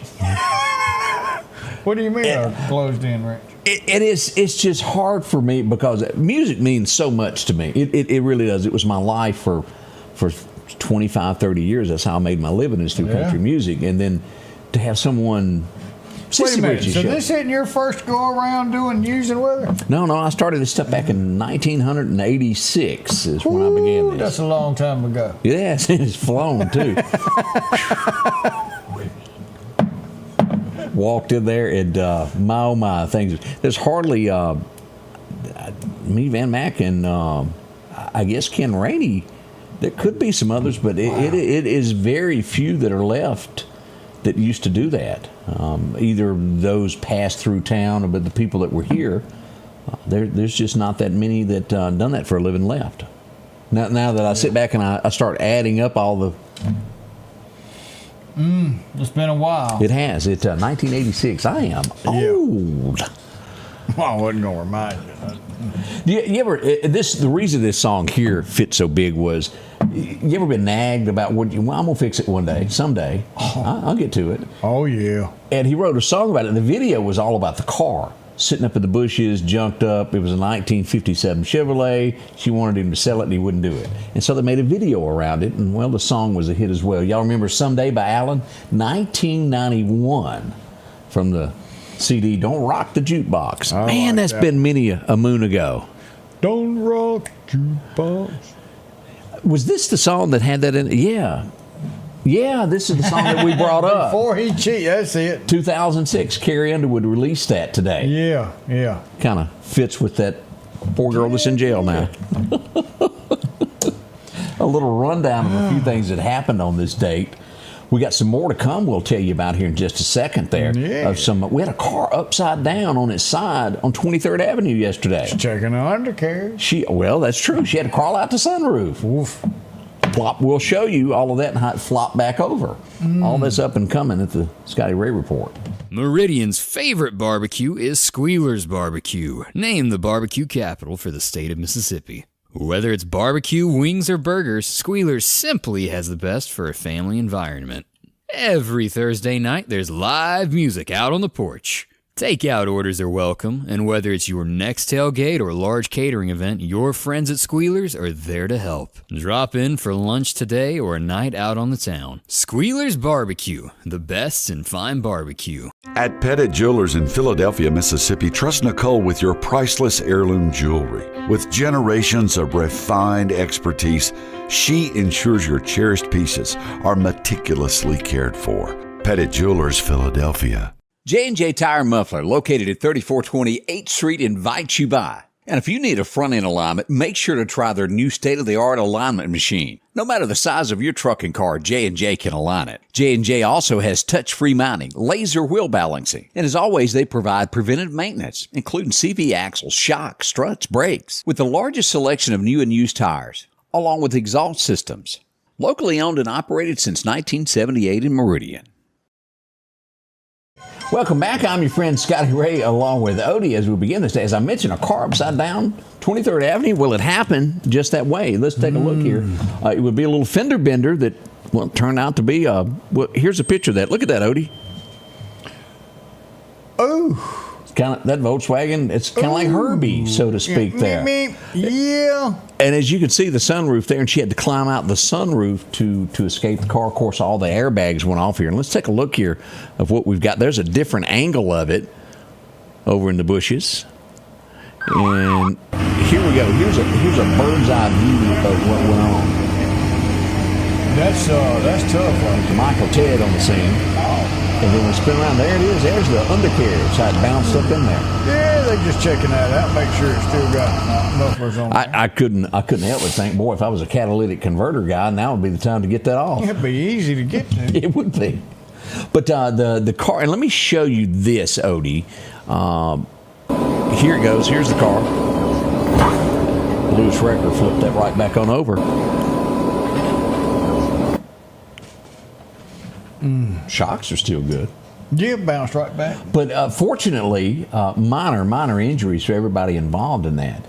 What do you mean a closed-in wrench? It's just hard for me because music means so much to me. It really does. It was my life for 25, 30 years. That's how I made my living is through country music. And then to have someone... Wait a minute, so this isn't your first go-around using weather? No, I started this stuff back in 1986 is when I began this. That's a long time ago. Yes, it's flown too. Walked in there and my things. There's hardly me, Van Mack, and I guess Ken Rainey. There could be some others, but it is very few that are left that used to do that. Either those passed through town, but the people that were here, there's just not that many that done that for a living left. Now that I sit back and I start adding up all the... It's been a while. It has. It's 1986. I am old. Well, I wasn't going to remind you. You ever... The reason this song here fits so big was... You ever been nagged about I'm gonna fix it one day, someday. I'll get to it. Oh yeah. And he wrote a song about it. And the video was all about the car sitting up in the bushes, junked up. It was a 1957 Chevrolet. She wanted him to sell it, and he wouldn't do it. And so they made a video around it. And well, the song was a hit as well. Y'all remember "Someday" by Alan, 1991, from the CD "Don't Rock the Jukebox." Man, that's been many a moon ago. Don't rock the jukebox. Was this the song that had that in it? Yeah. Yeah, this is the song that we brought up. Before he cheated, that's it. 2006, Carrie Underwood released that today. Yeah. Kind of fits with that poor girl that's in jail now. A little rundown of a few things that happened on this date. We got some more to come we'll tell you about here in just a second there. Yeah. We had a car upside down on its side on 23rd Avenue yesterday. Checking an undercarriage. Well, that's true. She had to crawl out the sunroof. Oof. Plop. We'll show you all of that and how it flopped back over. All this up and coming at the Scotty Ray Report. Meridian's favorite barbecue is Squealer's Barbecue, named the barbecue capital for the state of Mississippi. Whether it's barbecue, wings, or burgers, Squealer's simply has the best for a family environment. Every Thursday night, there's live music out on the porch. Takeout orders are welcome, and whether it's your next tailgate or large catering event, your friends at Squealer's are there to help. Drop in for lunch today or a night out on the town. Squealer's Barbecue, the best in fine barbecue. At Pettit Jewelers in Philadelphia, Mississippi, trust Nicole with your priceless heirloom jewelry. With generations of refined expertise, she ensures your cherished pieces are meticulously cared for. Pettit Jewelers, Philadelphia. J&J Tire Muffler, located at 3420 8th Street, invites you by. And if you need a front-end alignment, make sure to try their new state-of-the-art alignment machine. No matter the size of your truck and car, J&J can align it. J&J also has touch-free mounting, laser wheel balancing, and as always, they provide preventive maintenance, including CV axles, shocks, struts, brakes, with the largest selection of new and used tires, along with exhaust systems. Locally owned and operated since 1978 in Meridian. Welcome back. I'm your friend Scotty Ray along with Odie as we begin this day. As I mentioned, a car upside down 23rd Avenue. Well, it happened just that way. Let's take a look here. It would be a little fender bender that turned out to be here's a picture of that. Look at that, Odie. Oh. Kind of that Volkswagen. It's kind of like Herbie, so to speak. There. Yeah. And as you can see, the sunroof there, and she had to climb out the sunroof to escape the car. Of course, all the airbags went off here. And let's take a look here of what we've got. There's a different angle of it over in the bushes. And here we go. Here's a bird's eye view of what went on. That's tough. Like Michael Ted on the scene. And then we spin around. There it is. There's the undercarriage. How it bounced up in there. Yeah, they're just checking that out. Make sure it's still got mufflers on. I couldn't help but think, boy, if I was a catalytic converter guy, now would be the time to get that off. It'd be easy to get to. It would be. But the car, and let me show you this, Odie. Here it goes. Here's the car. Lewis Wrecker flipped that right back on over. Shocks are still good. Yeah, bounced right back. But fortunately, minor injuries for everybody involved in that.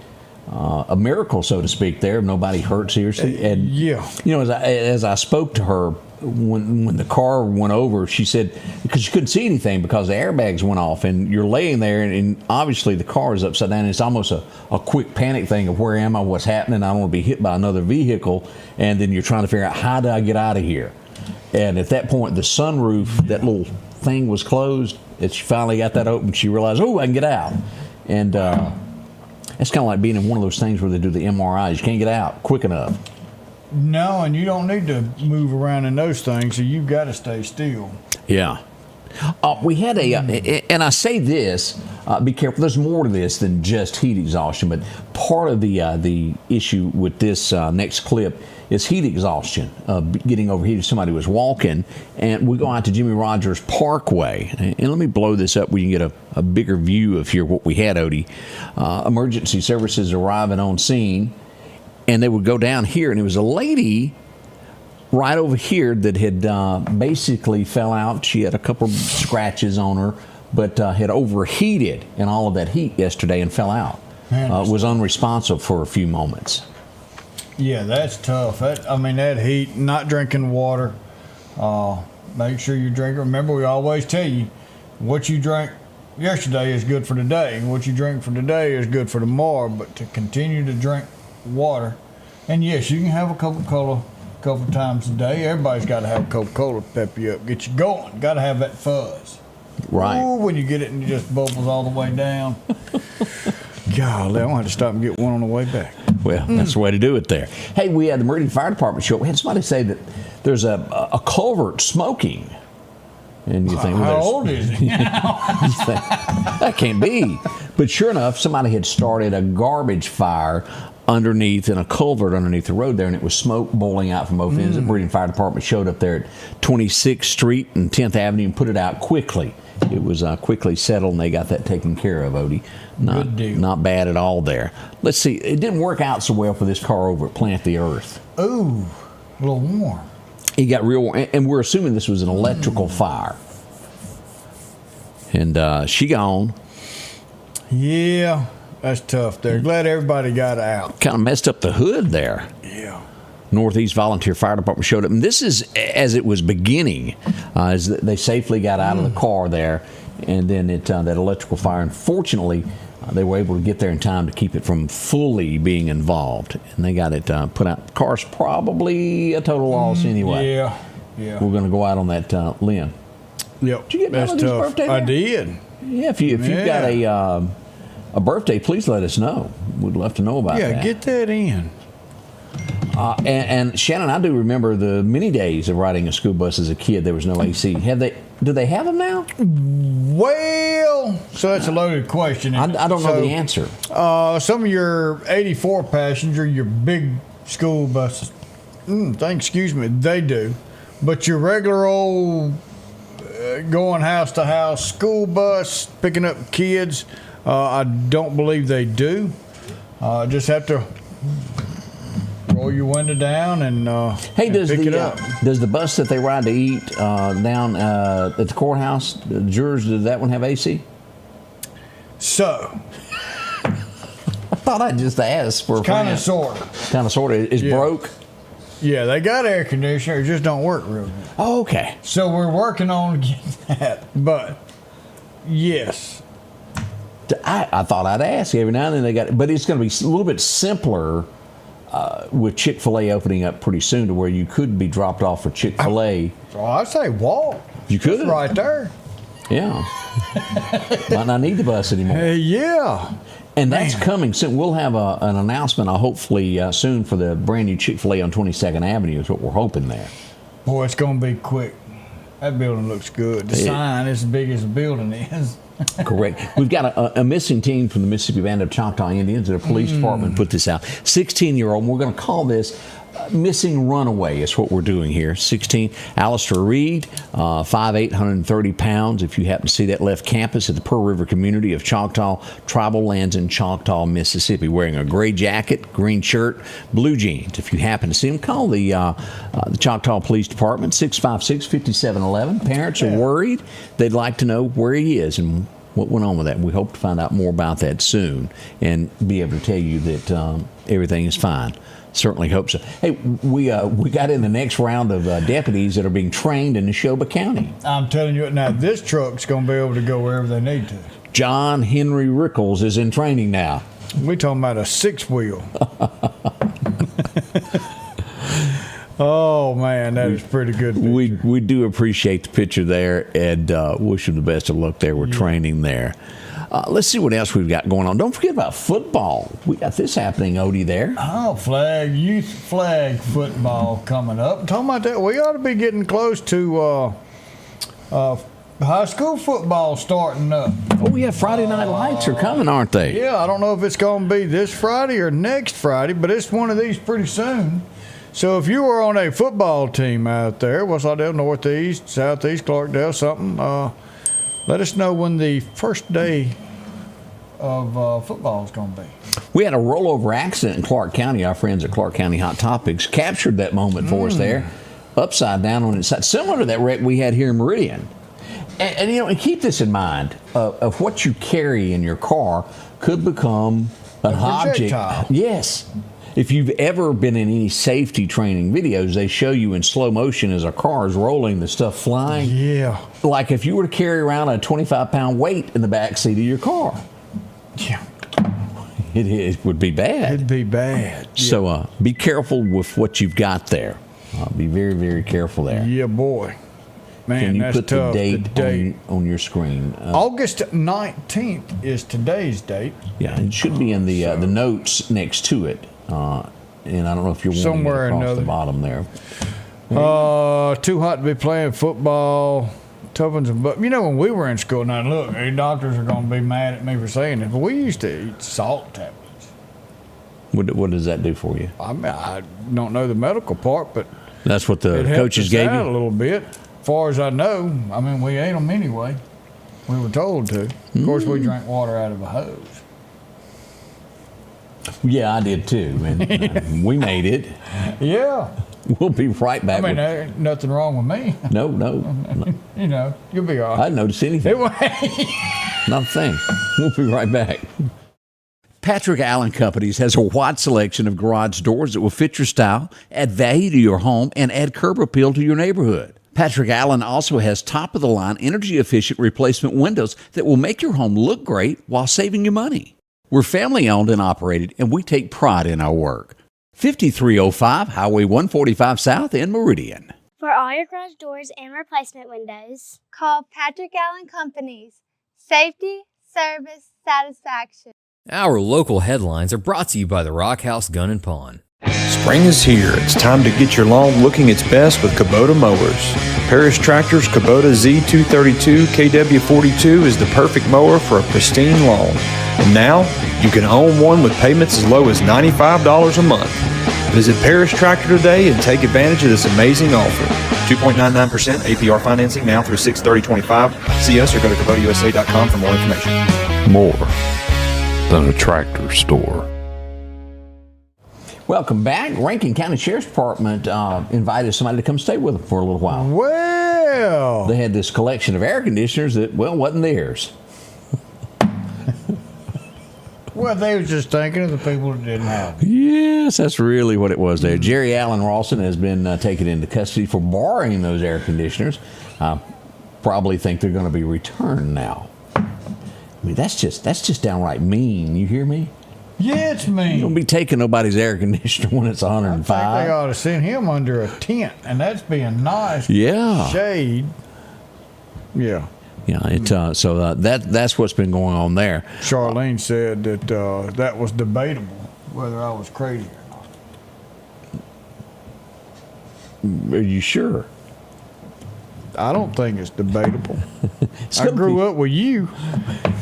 A miracle, so to speak, there. Nobody hurt seriously. And, yeah. You know, as I spoke to her when the car went over, she said, because she couldn't see anything because the airbags went off, and you're laying there, and obviously the car is upside down. It's almost a quick panic thing of where am I, what's happening, I don't want to be hit by another vehicle, and then you're trying to figure out how do I get out of here. And at that point, the sunroof, that little thing was closed. She finally got that open. She realized, oh, I can get out. And it's kind of like being in one of those things where they do the MRIs. You can't get out quick enough. No, and you don't need to move around in those things, so you've got to stay still. Yeah. We had and I say this, be careful, there's more to this than just heat exhaustion, but part of the issue with this next clip is heat exhaustion, getting overheated. Somebody was walking, and we go out to Jimmy Rogers Parkway, and let me blow this up where you can get a bigger view of here what we had, Odie. Emergency services arriving on scene, and they would go down here, and it was a lady right over here that had basically fell out. She had a couple of scratches on her, but had overheated in all of that heat yesterday and fell out. Was unresponsive for a few moments. Yeah, that's tough. That heat, not drinking water. Make sure you drink. Remember, we always tell you, what you drank yesterday is good for today. What you drink for today is good for tomorrow. But to continue to drink water, and yes, you can have a Coca-Cola a couple times a day. Everybody's got to have Coca-Cola to pep you up, get you going. Got to have that fuzz. Right. Ooh, when you get it and it just bubbles all the way down. Golly, I'm going to have to stop and get one on the way back. Well, that's the way to do it there. Hey, we had the Meridian Fire Department show. We had somebody say that there's a culvert smoking. And you think, how old is it? You think, that can't be. But sure enough, somebody had started a garbage fire underneath in a culvert underneath the road there, and it was smoke boiling out from both ends. The Meridian Fire Department showed up there at 26th Street and 10th Avenue and put it out quickly. It was quickly settled, and they got that taken care of, Odie. Not bad at all there. Let's see. It didn't work out so well for this car over at Plant the Earth. Ooh, a little warm. It got real warm, and we're assuming this was an electrical fire. And she gone. Yeah, that's tough there. Glad everybody got out. Kind of messed up the hood there. Yeah. Northeast Volunteer Fire Department showed up, and this is as it was beginning, as they safely got out of the car there, and then that electrical fire. Unfortunately, they were able to get there in time to keep it from fully being involved, and they got it put out. The car's probably a total loss anyway. Yeah. We're going to go out on that limb. Yep. Did you get That's Melody's tough. birthday I there? did. Yeah, if you've got a birthday, please let us know. We'd love to know about that. Yeah, get that in. And Shannon, I do remember the many days of riding a school bus as a kid. There was no AC. Do they have them now? Well, so that's a loaded question. I don't know the answer. Some of your 84 passenger, your big school buses, they do. But your regular old going house to house school bus, picking up kids, I don't believe they do. Just have to roll your window down and pick it up. Does the bus that they ride to eat down at the courthouse, yours, does that one have AC? So, I thought I'd just ask for kind of sort of. Is broke? Yeah, they got air conditioner, it just don't work real good. Oh, okay. So we're working on getting that, but yes. I thought I'd ask every now and then. They got it, but it's going to be a little bit simpler with Chick-fil-A opening up pretty soon, to where you could be dropped off for Chick-fil-A. So I say walk. You could. It's right there. Yeah. Might not need the bus anymore. Yeah. And that's coming soon. We'll have an announcement, hopefully soon, for the brand new Chick-fil-A on 22nd Avenue is what we're hoping there. Boy, it's going to be quick. That building looks good. The sign is as big as the building is. Correct. We've got a missing team from the Mississippi Band of Choctaw Indians. The police department put this out. 16-year-old. And we're going to call this Missing runaway is what we're doing here. 16, Alistair Reed, 5'8", 130 pounds. If you happen to see that, left campus at the Pearl River community of Choctaw Tribal Lands in Choctaw, Mississippi, wearing a gray jacket, green shirt, blue jeans. If you happen to see him, call the Choctaw Police Department, 656-5711. Parents are worried. They'd like to know where he is and what went on with that. We hope to find out more about that soon and be able to tell you that everything is fine. Certainly hope so. Hey, we got in the next round of deputies that are being trained in Neshoba County. I'm telling you now, this truck's going to be able to go wherever they need to. John Henry Rickles is in training now. We're talking about a 6-wheel. Oh, man, that is pretty good picture. We do appreciate the picture there and wish them the best of luck there with training there. Let's see what else we've got going on. Don't forget about football. We got this happening, Odie, there. Oh, youth flag football coming up. I'm talking about that, we ought to be getting close to high school football starting up. Oh, yeah, Friday Night Lights are coming, aren't they? Yeah, I don't know if it's going to be this Friday or next Friday, but it's one of these pretty soon. So if you were on a football team out there, Westlaudale, Northeast, Southeast, Clarkdale, something, let us know when the first day of football is going to be. We had a rollover accident in Clark County. Our friends at Clark County Hot Topics captured that moment for us there, upside down on its side, similar to that wreck we had here in Meridian. And you know, and keep this in mind, of what you carry in your car could become an object. Yes. If you've ever been in any safety training videos, they show you in slow motion as a car is rolling, the stuff flying. Yeah. Like if you were to carry around a 25-pound weight in the back seat of your car. Yeah. It would be bad. It'd be bad. Yeah. So be careful with what you've got there. Be very, very careful there. Yeah, boy. Man, can you that's put tough. the date on your screen? August 19th is today's date. Yeah, it should be in the notes next to it. And I don't know if you're somewhere across the bottom there. Too hot to be playing football. Tuppence and but you know when we were in school. Now look, doctors are going to be mad at me for saying it, but we used to eat salt tablets. What does that do for you? I mean, I don't know the medical part, but that's what the coaches gave you. A little bit, as far as I know. I mean, we ate them anyway. We were told to. Of course, we drank water out of a hose. Yeah, I did too, and we made it. Yeah. We'll be right back. I mean, there ain't nothing wrong with me. No. You know, you'll be all right. I didn't notice anything. Not a thing. We'll be right back. Patrick Allen Companies has a wide selection of garage doors that will fit your style, add value to your home, and add curb appeal to your neighborhood. Patrick Allen also has top-of-the-line, energy-efficient replacement windows that will make your home look great while saving you money. We're family-owned and operated, and we take pride in our work. 5305 Highway 145 South in Meridian. For all your garage doors and replacement windows, call Patrick Allen Companies. Safety, service, satisfaction. Our local headlines are brought to you by the Rock House Gun and Pawn. Spring is here. It's time to get your lawn looking its best with Kubota mowers. Parish Tractor's Kubota Z232 KW42 is the perfect mower for a pristine lawn. And now, you can own one with payments as low as $95 a month. Visit Parish Tractor today and take advantage of this amazing offer. 2.99% APR financing now through 6/30/25. See us or go to KubotaUSA.com for more information. More than a tractor store. Welcome back. Rankin County Sheriff's Department invited somebody to come stay with them for a little while. Well, they had this collection of air conditioners that, well, wasn't theirs. Well, they was just thinking of the people that didn't have it. Yes, that's really what it was there. Jerry Allen Rawson has been taken into custody for borrowing those air conditioners. Probably think they're going to be returned now. I mean, that's just downright mean. You hear me? Yeah, it's mean. You don't be taking nobody's air conditioner when it's 105. I think they ought to send him under a tent, and that's being nice. Yeah. Shade. Yeah. Yeah. So that's what's been going on there. Charlene said that that was debatable whether I was crazy or not. Are you sure? I don't think it's debatable. I grew up with you.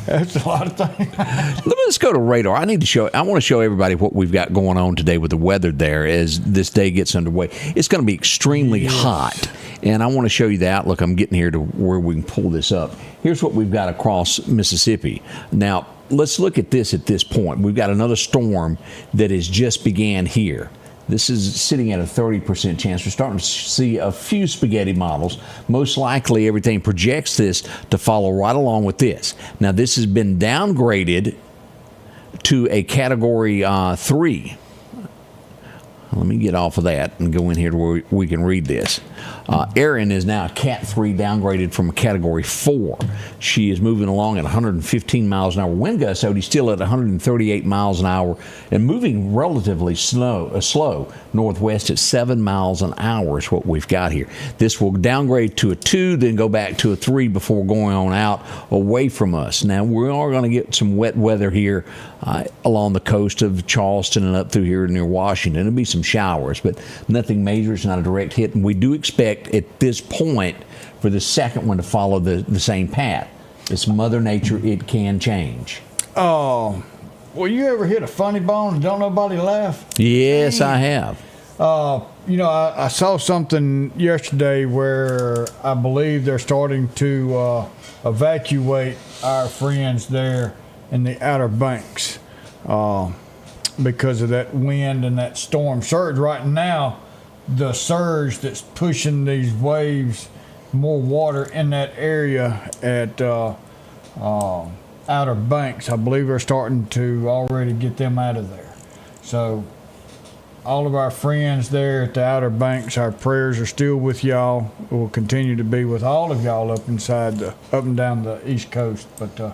That's a lot of things. Let's go to radar. I want to show everybody what we've got going on today with the weather there as this day gets underway. It's going to be extremely hot, and I want to show you the outlook. I'm getting here to where we can pull this up. Here's what we've got across Mississippi. Now, let's look at this at this point. We've got another storm that has just began here. This is sitting at a 30% chance. We're starting to see a few spaghetti models. Most likely, everything projects this to follow right along with this. Now, this has been downgraded to a Category 3. Let me get off of that and go in here to where we can read this. Erin is now a Cat 3, downgraded from a Category 4. She is moving along at 115 miles an hour. Wind gust, Odie, still at 138 miles an hour and moving relatively slow northwest at 7 miles an hour is what we've got here. This will downgrade to a 2, then go back to a 3 before going on out away from us. Now, we are going to get some wet weather here along the coast of Charleston and up through here near Washington. There'll be some showers, but nothing major. It's not a direct hit, and we do expect at this point for the second one to follow the same path. It's Mother Nature. It can change. Oh, well, you ever hit a funny bone and don't nobody laugh? Yes, I have. I saw something yesterday where I believe they're starting to evacuate our friends there in the Outer Banks because of that wind and that storm surge. Right now, the surge that's pushing these waves, more water in that area at Outer Banks, I believe they're starting to already get them out of there. So all of our friends there at the Outer Banks, our prayers are still with y'all. We'll continue to be with all of y'all up and down the East Coast. But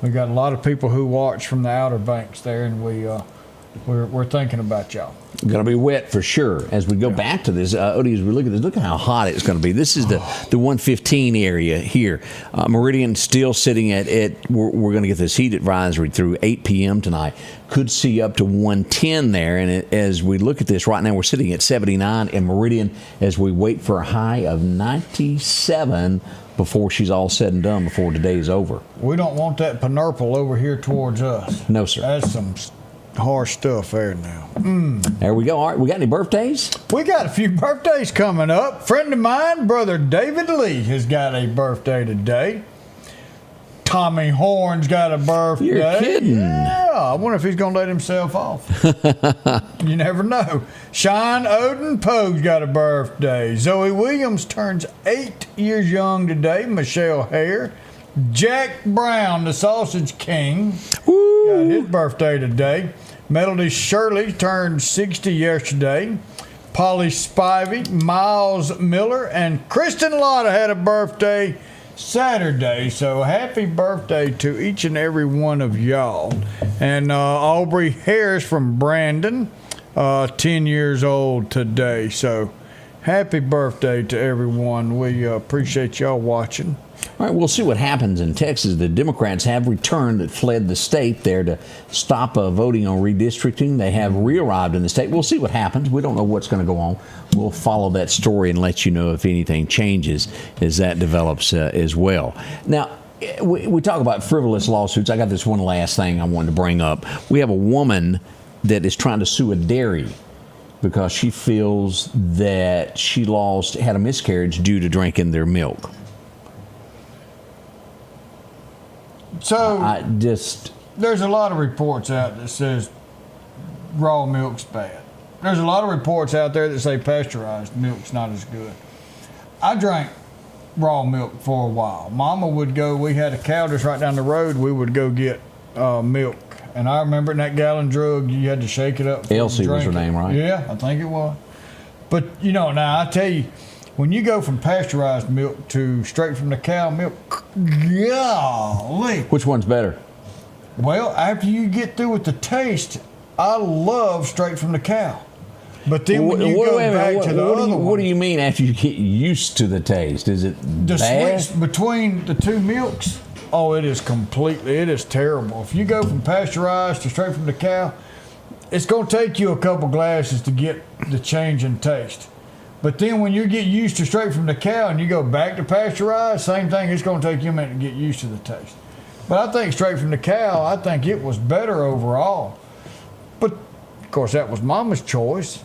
we got a lot of people who watch from the Outer Banks there, and we're thinking about y'all. Going to be wet for sure. As we go back to this, Odie, as we look at this, look at how hot it's going to be. This is the 115 area here. Meridian still sitting at we're going to get this heat advisory through 8 p.m. tonight. Could see up to 110 there. And as we look at this right now, we're sitting at 79 in Meridian as we wait for a high of 97 before she's all said and done, before today's over. We don't want that Paranormal over here towards us. No, sir. That's some harsh stuff there now. There we go. All right, we got any birthdays? We got a few birthdays coming up. Friend of mine, Brother David Lee, has got a birthday today. Tommy Horn's got a birthday. You're kidding. Yeah, I wonder if he's going to let himself off. You never know. Sean Odin Poe's got a birthday. Zoe Williams turns 8 years young today. Michelle Hare. Jack Brown, the Sausage King, got his birthday today. Melody Shirley turned 60 yesterday. Polly Spivey, Miles Miller, and Kristen Lotta had a birthday Saturday. So happy birthday to each and every one of y'all. And Aubrey Harris from Brandon, 10 years old today. So happy birthday to everyone. We appreciate y'all watching. All right, we'll see what happens in Texas. The Democrats have returned that fled the state there to stop voting on redistricting. They have re-arrived in the state. We'll see what happens. We don't know what's going to go on. We'll follow that story and let you know if anything changes as that develops as well. Now, we talk about frivolous lawsuits. I got this one last thing I wanted to bring up. We have a woman that is trying to sue a dairy because she feels that she had a miscarriage due to drinking their milk. So there's a lot of reports out that says raw milk's bad. There's a lot of reports out there that say pasteurized milk's not as good. I drank raw milk for a while. Mama would go, we had a cow just right down the road, we would go get milk. And I remember in that gallon jug, you had to shake it up. Elsie was her name, right? Yeah, I think it was. But, now I tell you, when you go from pasteurized milk to straight from the cow milk, golly. Which one's better? Well, after you get through with the taste, I love straight from the cow. But then when you go back to the other one. What do you mean after you get used to the taste? Is it bad? Switch between the two milks, it is terrible. If you go from pasteurized to straight from the cow, it's going to take you a couple glasses to get the change in taste. But then when you get used to straight from the cow and you go back to pasteurized, same thing. It's going to take you a minute to get used to the taste. But I think straight from the cow, I think it was better overall. But of course, that was Mama's choice.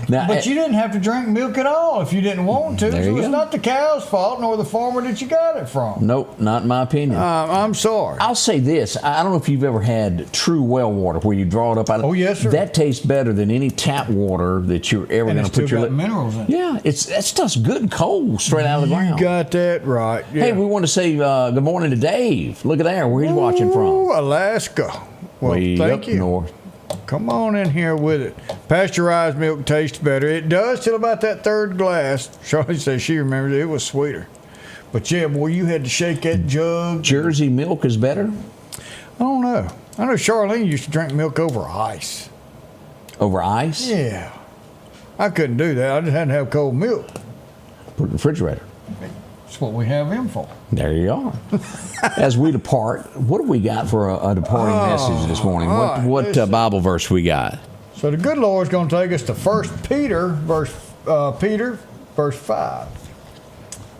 Now, but you didn't have to drink milk at all if you didn't want to. There So you it's go. not the cow's fault nor the farmer that you got it from. Nope, not in my opinion. I'm sorry. I'll say this. I don't know if you've ever had true well water where you draw it up out of. Oh, yes, sir. That tastes better than any tap water that you're ever And going it's to put still your got minerals in it. Yeah, that stuff's good and cold straight out of the ground. You got that right. Yeah. Hey, we want to say good morning to Dave. Look at there, where he's watching from. Ooh, Alaska. Well, Way thank up you. north. Come on in here with it. Pasteurized milk tastes better. It does till about that third glass. Charlie says she remembers it was sweeter. But yeah, boy, you had to shake that jug. Jersey milk is better? I don't know. I know Charlene used to drink milk over ice. Over ice? Yeah. I couldn't do that. I just had to have cold milk. Put it in the refrigerator. That's what we have him for. There you are. As we depart, what have we got for a departing message this morning? What Bible verse we got? So the good Lord's going to take us to 1 Peter, verse 5.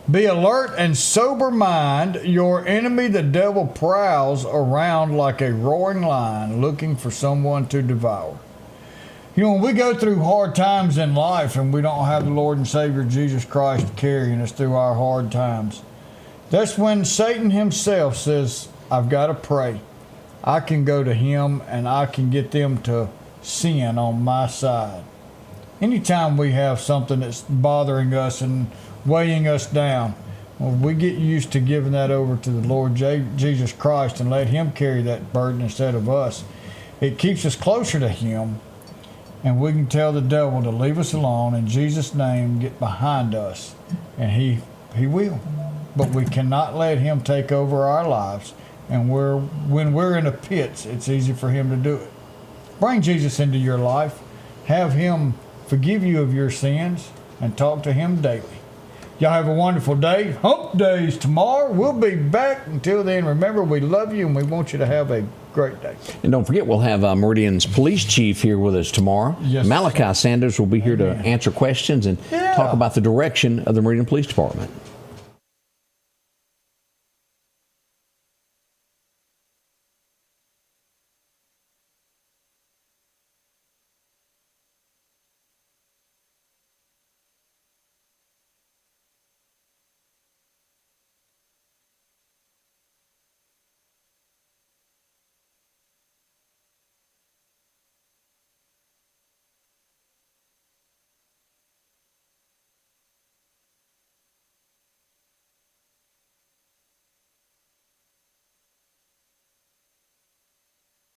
Be alert and sober mind. Your enemy, the devil, prowls around like a roaring lion looking for someone to devour. You know, when we go through hard times in life and we don't have the Lord and Savior Jesus Christ carrying us through our hard times, that's when Satan himself says, I've got to pray. I can go to him and I can get them to sin on my side. Anytime we have something that's bothering us and weighing us down, well, we get used to giving that over to the Lord Jesus Christ and let him carry that burden instead of us. It keeps us closer to him, and we can tell the devil to leave us alone. In Jesus' name, get behind us, and he will. But we cannot let him take over our lives. And when we're in the pits, it's easy for him to do it. Bring Jesus into your life. Have him forgive you of your sins and talk to him daily. Y'all have a wonderful day. Hump Day's tomorrow. We'll be back. Until then, remember, we love you and we want you to have a great day. And don't forget, we'll have Meridian's police chief here with us tomorrow. Yes, Malachi Sanders will be here to answer questions and Yeah. talk about the direction of the Meridian Police Department.